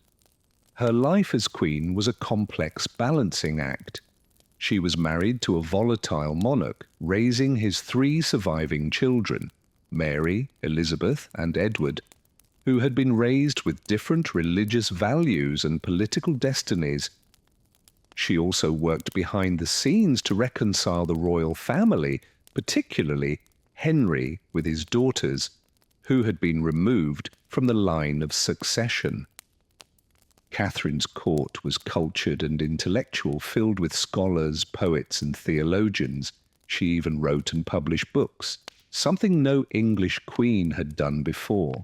A: Her life as queen was a complex balancing act. She was married to a volatile monarch, raising his 3 surviving children, Mary, Elizabeth, and Edward, who had been raised with different religious values and political destinies. She also worked behind the scenes to reconcile the royal family, particularly Henry with his daughters, who had been removed from the line of succession. Catherine's court was cultured and intellectual, filled with scholars, poets, and theologians. She even wrote and published books, something no English queen had done before.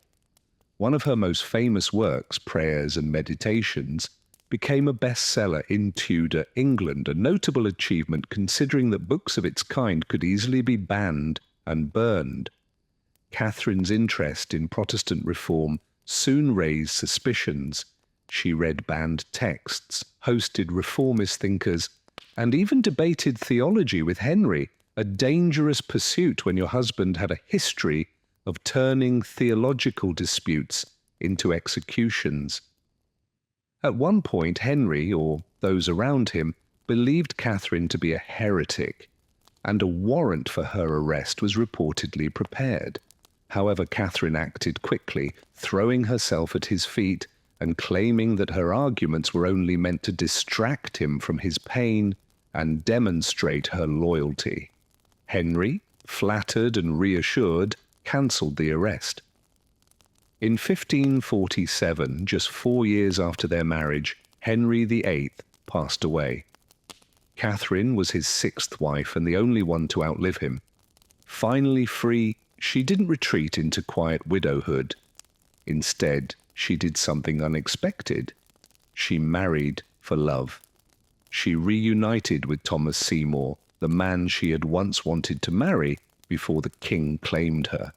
A: One of her most famous works, Prayers and Meditations, became a bestseller in Tudor England, a notable achievement considering that books of its kind could easily be banned and burned. Catherine's interest in Protestant reform soon raised suspicions. She read banned texts, hosted reformist thinkers, and even debated theology with Henry, a dangerous pursuit when your husband had a history of turning theological disputes into executions. At one point, Henry, or those around him, believed Catherine to be a heretic, and a warrant for her arrest was reportedly prepared. However, Catherine acted quickly, throwing herself at his feet and claiming that her arguments were only meant to distract him from his pain and demonstrate her loyalty. Henry, flattered and reassured, cancelled the arrest. In 1547, just 4 years after their marriage, Henry VIII passed away. Catherine was his 6th wife and the only one to outlive him. Finally free, she didn't retreat into quiet widowhood. Instead, she did something unexpected. She married for love. She reunited with Thomas Seymour, the man she had once wanted to marry before the king claimed her.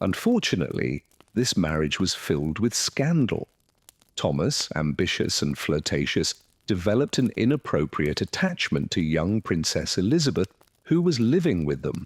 A: Unfortunately, this marriage was filled with scandal. Thomas, ambitious and flirtatious, developed an inappropriate attachment to young Princess Elizabeth, who was living with them.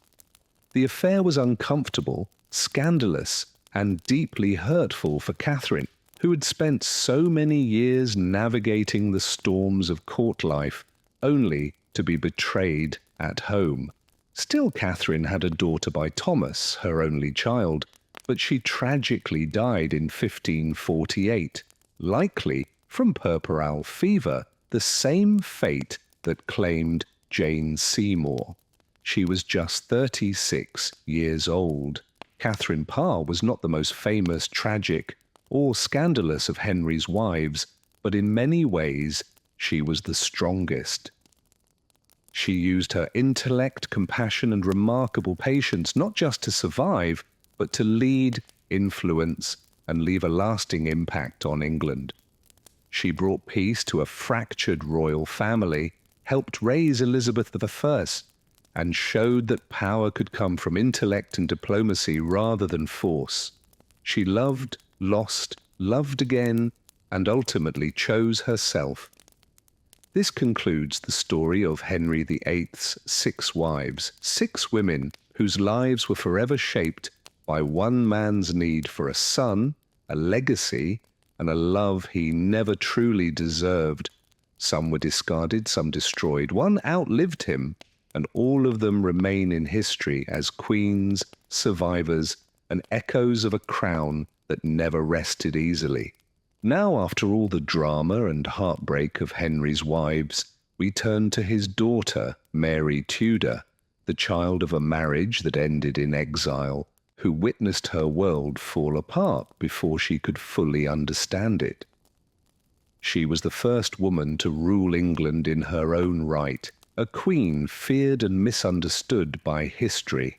A: The affair was uncomfortable, scandalous, and deeply hurtful for Catherine, who had spent so many years navigating the storms of court life, only to be betrayed at home. Still, Catherine had a daughter by Thomas, her only child, but she tragically died in 1548, likely from puerperal fever, the same fate that claimed Jane Seymour. She was just 36 years old. Katherine Parr was not the most famous, tragic, or scandalous of Henry's wives, but in many ways she was the strongest. She used her intellect, compassion, and remarkable patience not just to survive, but to lead, influence, and leave a lasting impact on England. She brought peace to a fractured royal family, helped raise Elizabeth I, and showed that power could come from intellect and diplomacy rather than force. She loved, lost, loved again, and ultimately chose herself. This concludes the story of Henry VIII's 6 wives, 6 women whose lives were forever shaped by one man's need for a son, a legacy, and a love he never truly deserved. Some were discarded, some destroyed. One outlived him, and all of them remain in history as queens, survivors, and echoes of a crown that never rested easily. Now, after all the drama and heartbreak of Henry's wives, we turn to his daughter, Mary Tudor, the child of a marriage that ended in exile, who witnessed her world fall apart before she could fully understand it. She was the first woman to rule England in her own right, a queen feared and misunderstood by history.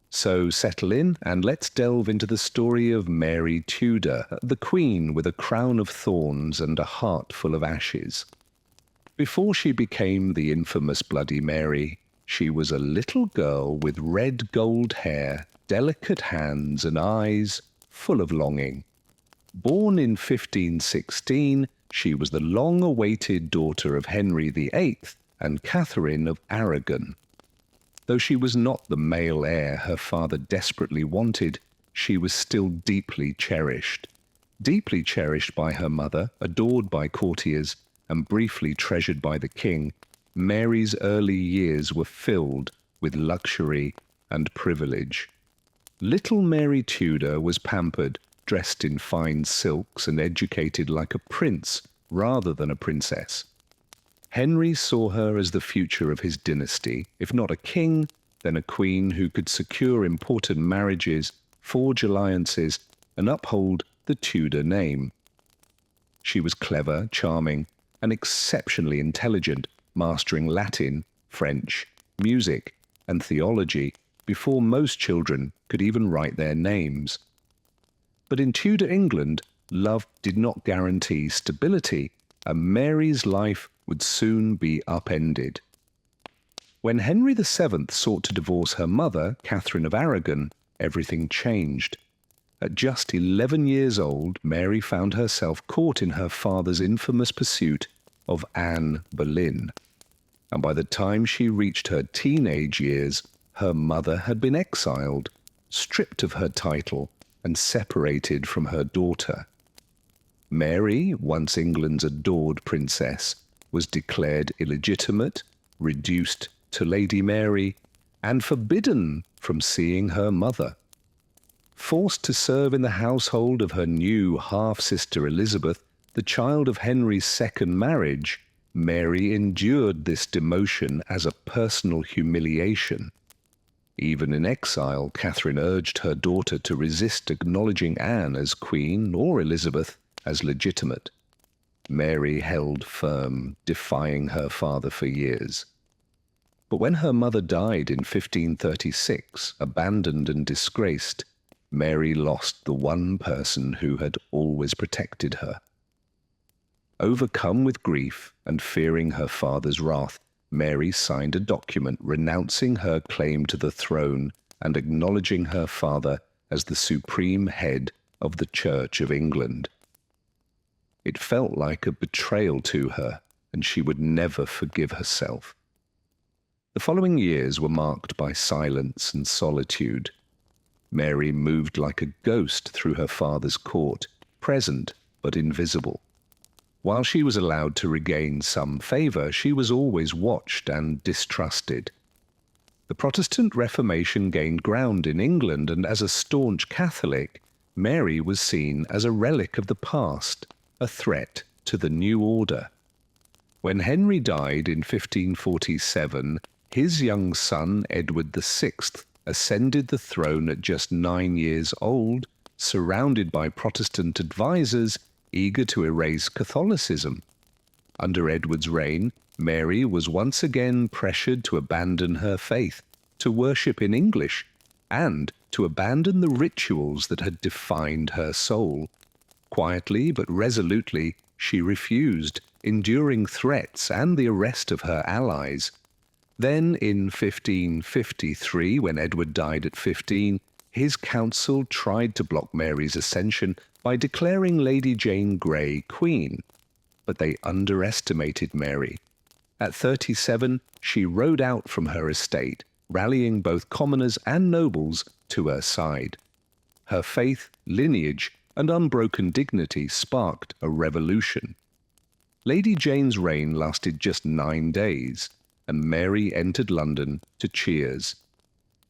A: So settle in and let's delve into the story of Mary Tudor, the queen with a crown of thorns and a heart full of ashes. Before she became the infamous Bloody Mary, she was a little girl with red gold hair, delicate hands and eyes full of longing. Born in 1516, she was the long-awaited daughter of Henry VIII and Catherine of Aragon. Though she was not the male heir her father desperately wanted, she was still deeply cherished. Deeply cherished by her mother, adored by courtiers, and briefly treasured by the king, Mary's early years were filled with luxury and privilege. Little Mary Tudor was pampered, dressed in fine silks and educated like a prince rather than a princess. Henry saw her as the future of his dynasty, if not a king, then a queen who could secure important marriages, forge alliances, and uphold the Tudor name. She was clever, charming, and exceptionally intelligent, mastering Latin, French, music, and theology before most children could even write their names. But in Tudor England, love did not guarantee stability, and Mary's life would soon be upended. When Henry VII sought to divorce her mother, Catherine of Aragon, everything changed. At just 11 years old, Mary found herself caught in her father's infamous pursuit of Anne Boleyn. And by the time she reached her teenage years, her mother had been exiled, stripped of her title, and separated from her daughter. Mary, once England's adored princess, was declared illegitimate, reduced to Lady Mary, and forbidden from seeing her mother. Forced to serve in the household of her new half-sister Elizabeth, the child of Henry's second marriage, Mary endured this demotion as a personal humiliation. Even in exile, Catherine urged her daughter to resist acknowledging Anne as queen or Elizabeth as legitimate. Mary held firm, defying her father for years. But when her mother died in 1536, abandoned and disgraced, Mary lost the one person who had always protected her. Overcome with grief and fearing her father's wrath, Mary signed a document renouncing her claim to the throne and acknowledging her father as the supreme head of the Church of England. It felt like a betrayal to her, and she would never forgive herself. The following years were marked by silence and solitude. Mary moved like a ghost through her father's court, present but invisible. While she was allowed to regain some favour, she was always watched and distrusted. The Protestant Reformation gained ground in England, and as a staunch Catholic, Mary was seen as a relic of the past, a threat to the new order. When Henry died in 1547, his young son, Edward VI, ascended the throne at just 9 years old, surrounded by Protestant advisers eager to erase Catholicism. Under Edward's reign, Mary was once again pressured to abandon her faith, to worship in English, and to abandon the rituals that had defined her soul. Quietly but resolutely, she refused, enduring threats and the arrest of her allies. Then, in 1553, when Edward died at 15, his council tried to block Mary's ascension by declaring Lady Jane Grey queen, but they underestimated Mary. At 37, she rode out from her estate, rallying both commoners and nobles to her side. Her faith, lineage, and unbroken dignity sparked a revolution. Lady Jane's reign lasted just 9 days, and Mary entered London to cheers.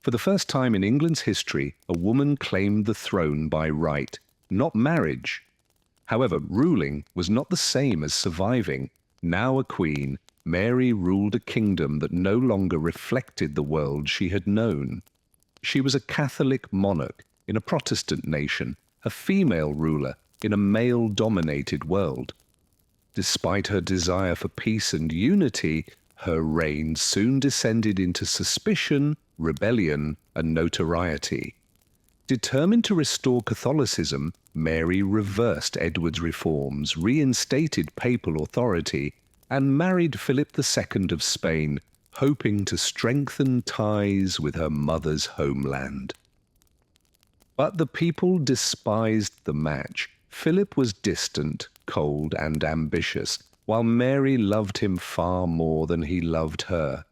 A: For the first time in England's history, a woman claimed the throne by right, not marriage. However, ruling was not the same as surviving. Now a queen, Mary ruled a kingdom that no longer reflected the world she had known. She was a Catholic monarch in a Protestant nation, a female ruler in a male-dominated world. Despite her desire for peace and unity, her reign soon descended into suspicion, rebellion, and notoriety. Determined to restore Catholicism, Mary reversed Edward's reforms, reinstated papal authority, and married Philip II of Spain, hoping to strengthen ties with her mother's homeland. But the people despised the match. Philip was distant, cold, and ambitious, while Mary loved him far more than he loved her.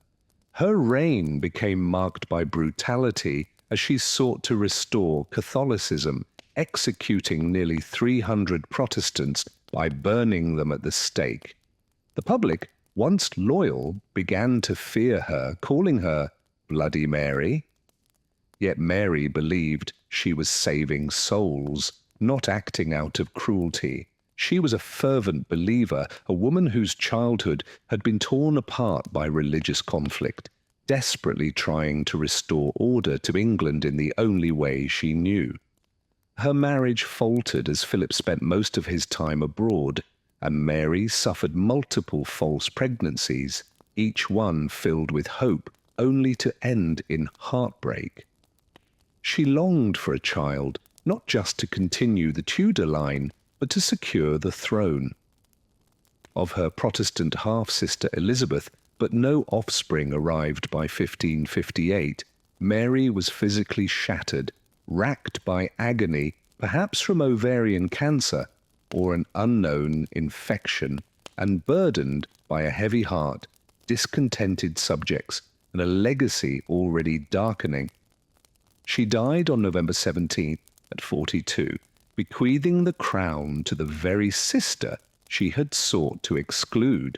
A: Her reign became marked by brutality as she sought to restore Catholicism, executing nearly 300 Protestants by burning them at the stake. The public, once loyal, began to fear her, calling her Bloody Mary. Yet Mary believed she was saving souls, not acting out of cruelty. She was a fervent believer, a woman whose childhood had been torn apart by religious conflict, desperately trying to restore order to England in the only way she knew. Her marriage faltered as Philip spent most of his time abroad, and Mary suffered multiple false pregnancies, each one filled with hope, only to end in heartbreak. She longed for a child, not just to continue the Tudor line, but to secure the throne. Of her Protestant half-sister Elizabeth, but no offspring arrived by 1558, Mary was physically shattered, racked by agony, perhaps from ovarian cancer or an unknown infection, and burdened by a heavy heart, discontented subjects, and a legacy already darkening. She died on November 17th at 42, bequeathing the crown to the very sister she had sought to exclude.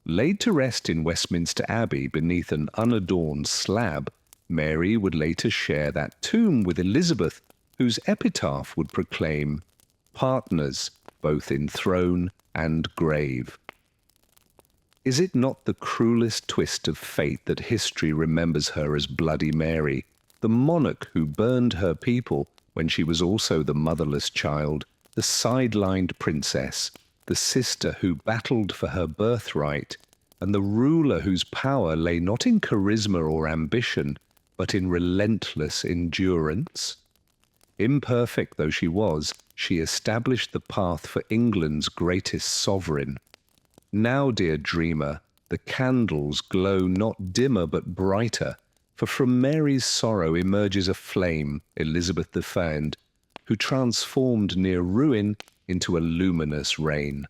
A: Laid to rest in Westminster Abbey beneath an unadorned slab, Mary would later share that tomb with Elizabeth, whose epitaph would proclaim, "Partners, both in throne and grave." Is it not the cruelest twist of fate that history remembers her as Bloody Mary, the monarch who burned her people when she was also the motherless child, the sidelined princess, the sister who battled for her birthright, and the ruler whose power lay not in charisma or ambition, but in relentless endurance? Imperfect though she was, she established the path for England's greatest sovereign. Now, dear dreamer, the candles glow not dimmer but brighter, for from Mary's sorrow emerges a flame, Elizabeth the Feigned, who transformed near ruin into a luminous reign.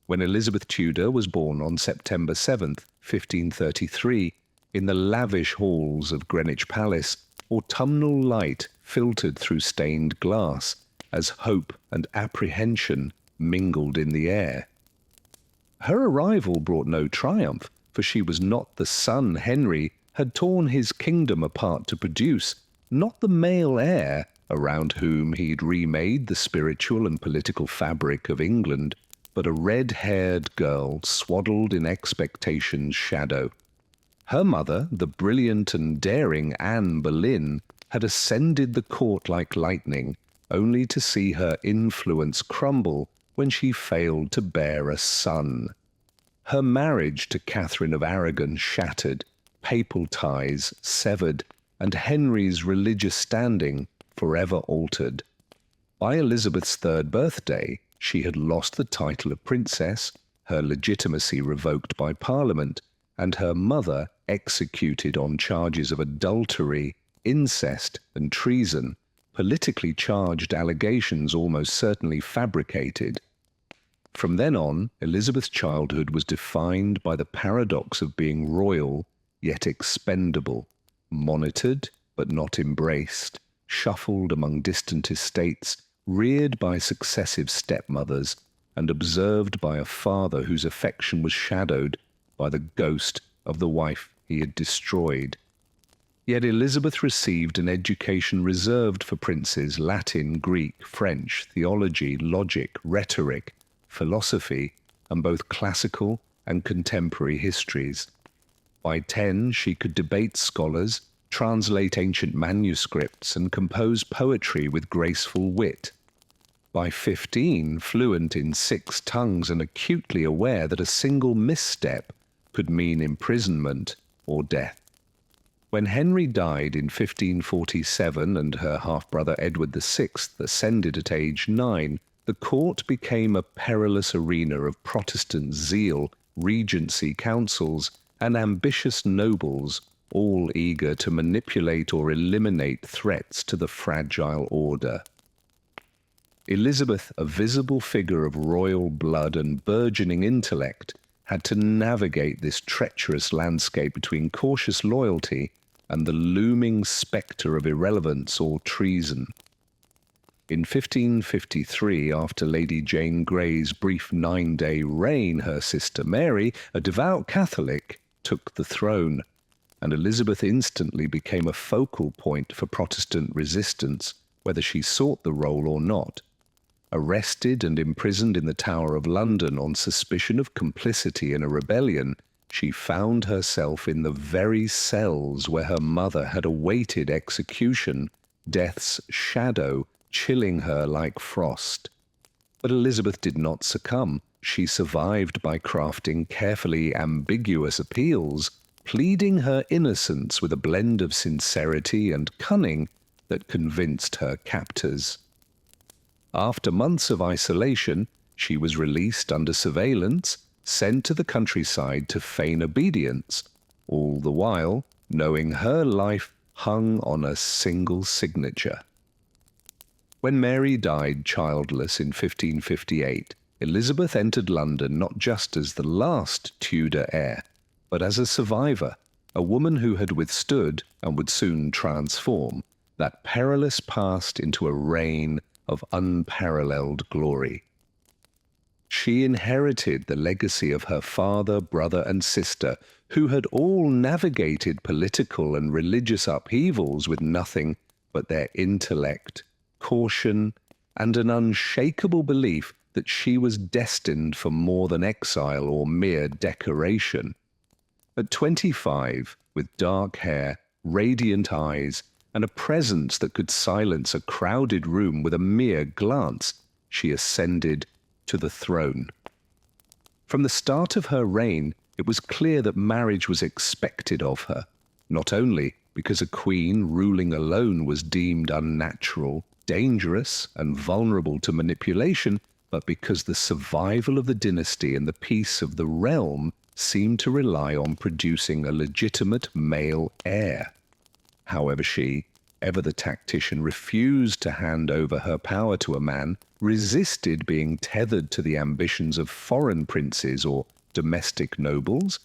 A: When Elizabeth Tudor was born on September 7th, 1533, in the lavish halls of Greenwich Palace, autumnal light filtered through stained glass as hope and apprehension mingled in the air. Her arrival brought no triumph, for she was not the son Henry had torn his kingdom apart to produce, not the male heir around whom he'd remade the spiritual and political fabric of England, but a red-haired girl swaddled in expectation's shadow. Her mother, the brilliant and daring Anne Boleyn, had ascended the court like lightning, only to see her influence crumble when she failed to bear a son. Her marriage to Catherine of Aragon shattered, papal ties severed, and Henry's religious standing forever altered. By Elizabeth's third birthday, she had lost the title of princess, her legitimacy revoked by Parliament, and her mother executed on charges of adultery, incest, and treason, politically charged allegations almost certainly fabricated. From then on, Elizabeth's childhood was defined by the paradox of being royal, yet expendable, monitored but not embraced, shuffled among distant estates, reared by successive stepmothers, and observed by a father whose affection was shadowed by the ghost of the wife he had destroyed. Yet Elizabeth received an education reserved for princes: Latin, Greek, French, theology, logic, rhetoric, philosophy, and both classical and contemporary histories. By 10, she could debate scholars, translate ancient manuscripts, and compose poetry with graceful wit. By 15, fluent in 6 tongues and acutely aware that a single misstep could mean imprisonment or death. When Henry died in 1547 and her half-brother Edward VI ascended at age 9, the court became a perilous arena of Protestant zeal, regency councils, and ambitious nobles, all eager to manipulate or eliminate threats to the fragile order. Elizabeth, a visible figure of royal blood and burgeoning intellect, had to navigate this treacherous landscape between cautious loyalty and the looming spectre of irrelevance or treason. In 1553, after Lady Jane Grey's brief 9-day reign, her sister Mary, a devout Catholic, took the throne, and Elizabeth instantly became a focal point for Protestant resistance, whether she sought the role or not. Arrested and imprisoned in the Tower of London on suspicion of complicity in a rebellion, she found herself in the very cells where her mother had awaited execution, death's shadow chilling her like frost. But Elizabeth did not succumb. She survived by crafting carefully ambiguous appeals, pleading her innocence with a blend of sincerity and cunning that convinced her captors. After months of isolation, she was released under surveillance, sent to the countryside to feign obedience, all the while knowing her life hung on a single signature. When Mary died childless in 1558, Elizabeth entered London not just as the last Tudor heir, but as a survivor, a woman who had withstood, and would soon transform, that perilous past into a reign of unparalleled glory. She inherited the legacy of her father, brother, and sister, who had all navigated political and religious upheavals with nothing but their intellect, caution, and an unshakable belief that she was destined for more than exile or mere decoration. At 25, with dark hair, radiant eyes, and a presence that could silence a crowded room with a mere glance, she ascended to the throne. From the start of her reign, it was clear that marriage was expected of her, not only because a queen ruling alone was deemed unnatural, dangerous, and vulnerable to manipulation, but because the survival of the dynasty and the peace of the realm seemed to rely on producing a legitimate male heir. However, she, ever the tactician, refused to hand over her power to a man, resisted being tethered to the ambitions of foreign princes or domestic nobles,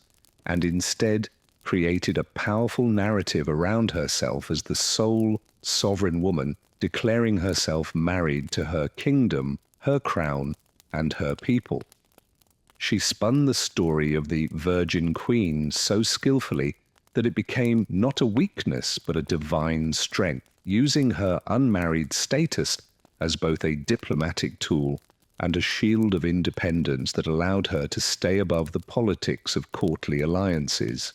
A: and instead created a powerful narrative around herself as the sole sovereign woman, declaring herself married to her kingdom, her crown, and her people. She spun the story of the Virgin Queen so skillfully that it became not a weakness but a divine strength, using her unmarried status as both a diplomatic tool and a shield of independence that allowed her to stay above the politics of courtly alliances.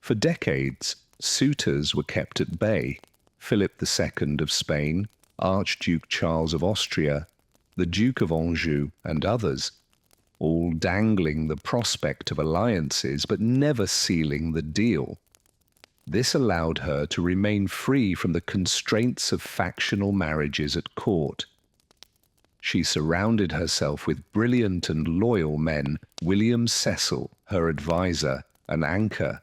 A: For decades, suitors were kept at bay. Philip II of Spain, Archduke Charles of Austria, the Duke of Anjou, and others, all dangling the prospect of alliances but never sealing the deal. This allowed her to remain free from the constraints of factional marriages at court. She surrounded herself with brilliant and loyal men: William Cecil, her advisor and anchor;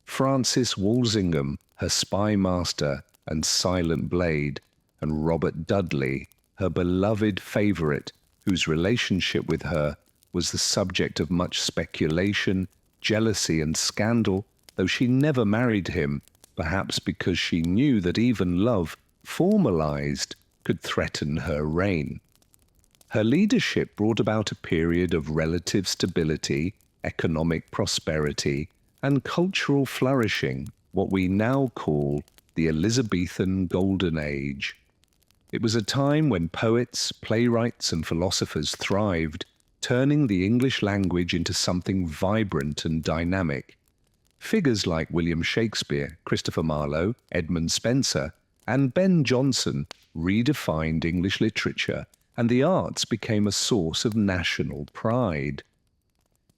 A: Francis Walsingham, her spy master and silent blade; and Robert Dudley, her beloved favourite, whose relationship with her was the subject of much speculation, jealousy, and scandal, though she never married him, perhaps because she knew that even love, formalized, could threaten her reign. Her leadership brought about a period of relative stability, economic prosperity, and cultural flourishing, what we now call the Elizabethan Golden Age. It was a time when poets, playwrights, and philosophers thrived, turning the English language into something vibrant and dynamic. Figures like William Shakespeare, Christopher Marlowe, Edmund Spenser, and Ben Jonson redefined English literature, and the arts became a source of national pride.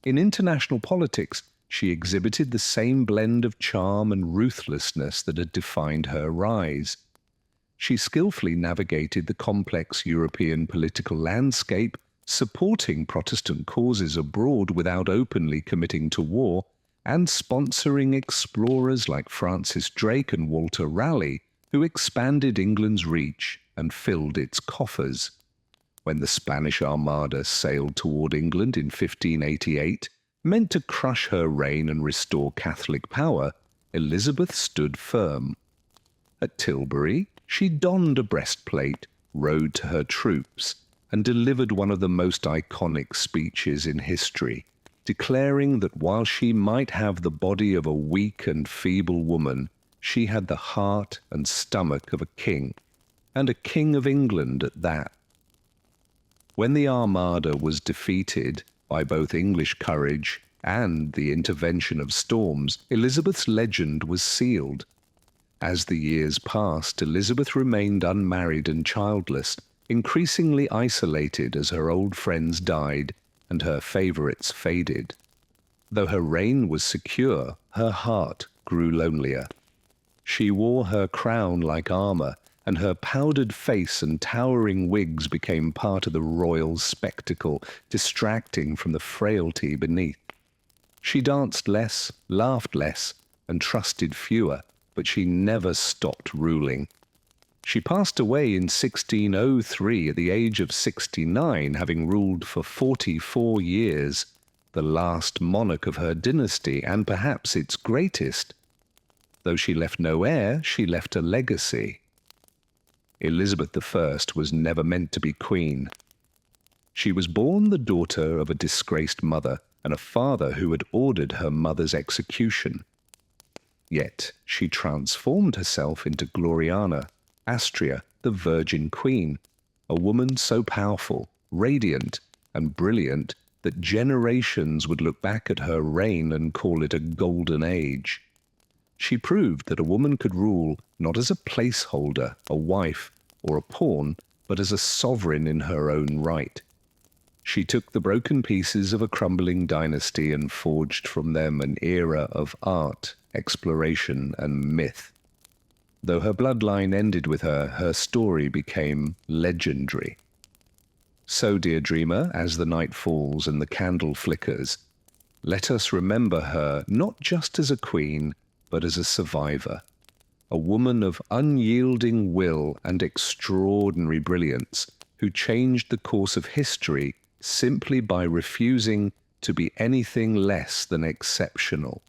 A: In international politics, she exhibited the same blend of charm and ruthlessness that had defined her rise. She skillfully navigated the complex European political landscape, supporting Protestant causes abroad without openly committing to war, and sponsoring explorers like Francis Drake and Walter Raleigh, who expanded England's reach and filled its coffers. When the Spanish Armada sailed toward England in 1588, meant to crush her reign and restore Catholic power, Elizabeth stood firm. At Tilbury, she donned a breastplate, rode to her troops, and delivered one of the most iconic speeches in history, declaring that while she might have the body of a weak and feeble woman, she had the heart and stomach of a king, and a king of England at that. When the Armada was defeated by both English courage and the intervention of storms, Elizabeth's legend was sealed. As the years passed, Elizabeth remained unmarried and childless, increasingly isolated as her old friends died and her favourites faded. Though her reign was secure, her heart grew lonelier. She wore her crown like armour, and her powdered face and towering wigs became part of the royal spectacle, distracting from the frailty beneath. She danced less, laughed less, and trusted fewer, but she never stopped ruling. She passed away in 1603 at the age of 69, having ruled for 44 years, the last monarch of her dynasty and perhaps its greatest. Though she left no heir, she left a legacy. Elizabeth I was never meant to be queen. She was born the daughter of a disgraced mother and a father who had ordered her mother's execution. Yet she transformed herself into Gloriana, Astrea, the Virgin Queen, a woman so powerful, radiant, and brilliant that generations would look back at her reign and call it a golden age. She proved that a woman could rule not as a placeholder, a wife, or a pawn, but as a sovereign in her own right. She took the broken pieces of a crumbling dynasty and forged from them an era of art, exploration, and myth. Though her bloodline ended with her, her story became legendary. So, dear dreamer, as the night falls and the candle flickers, let us remember her not just as a queen, but as a survivor, a woman of unyielding will and extraordinary brilliance who changed the course of history simply by refusing to be anything less than exceptional.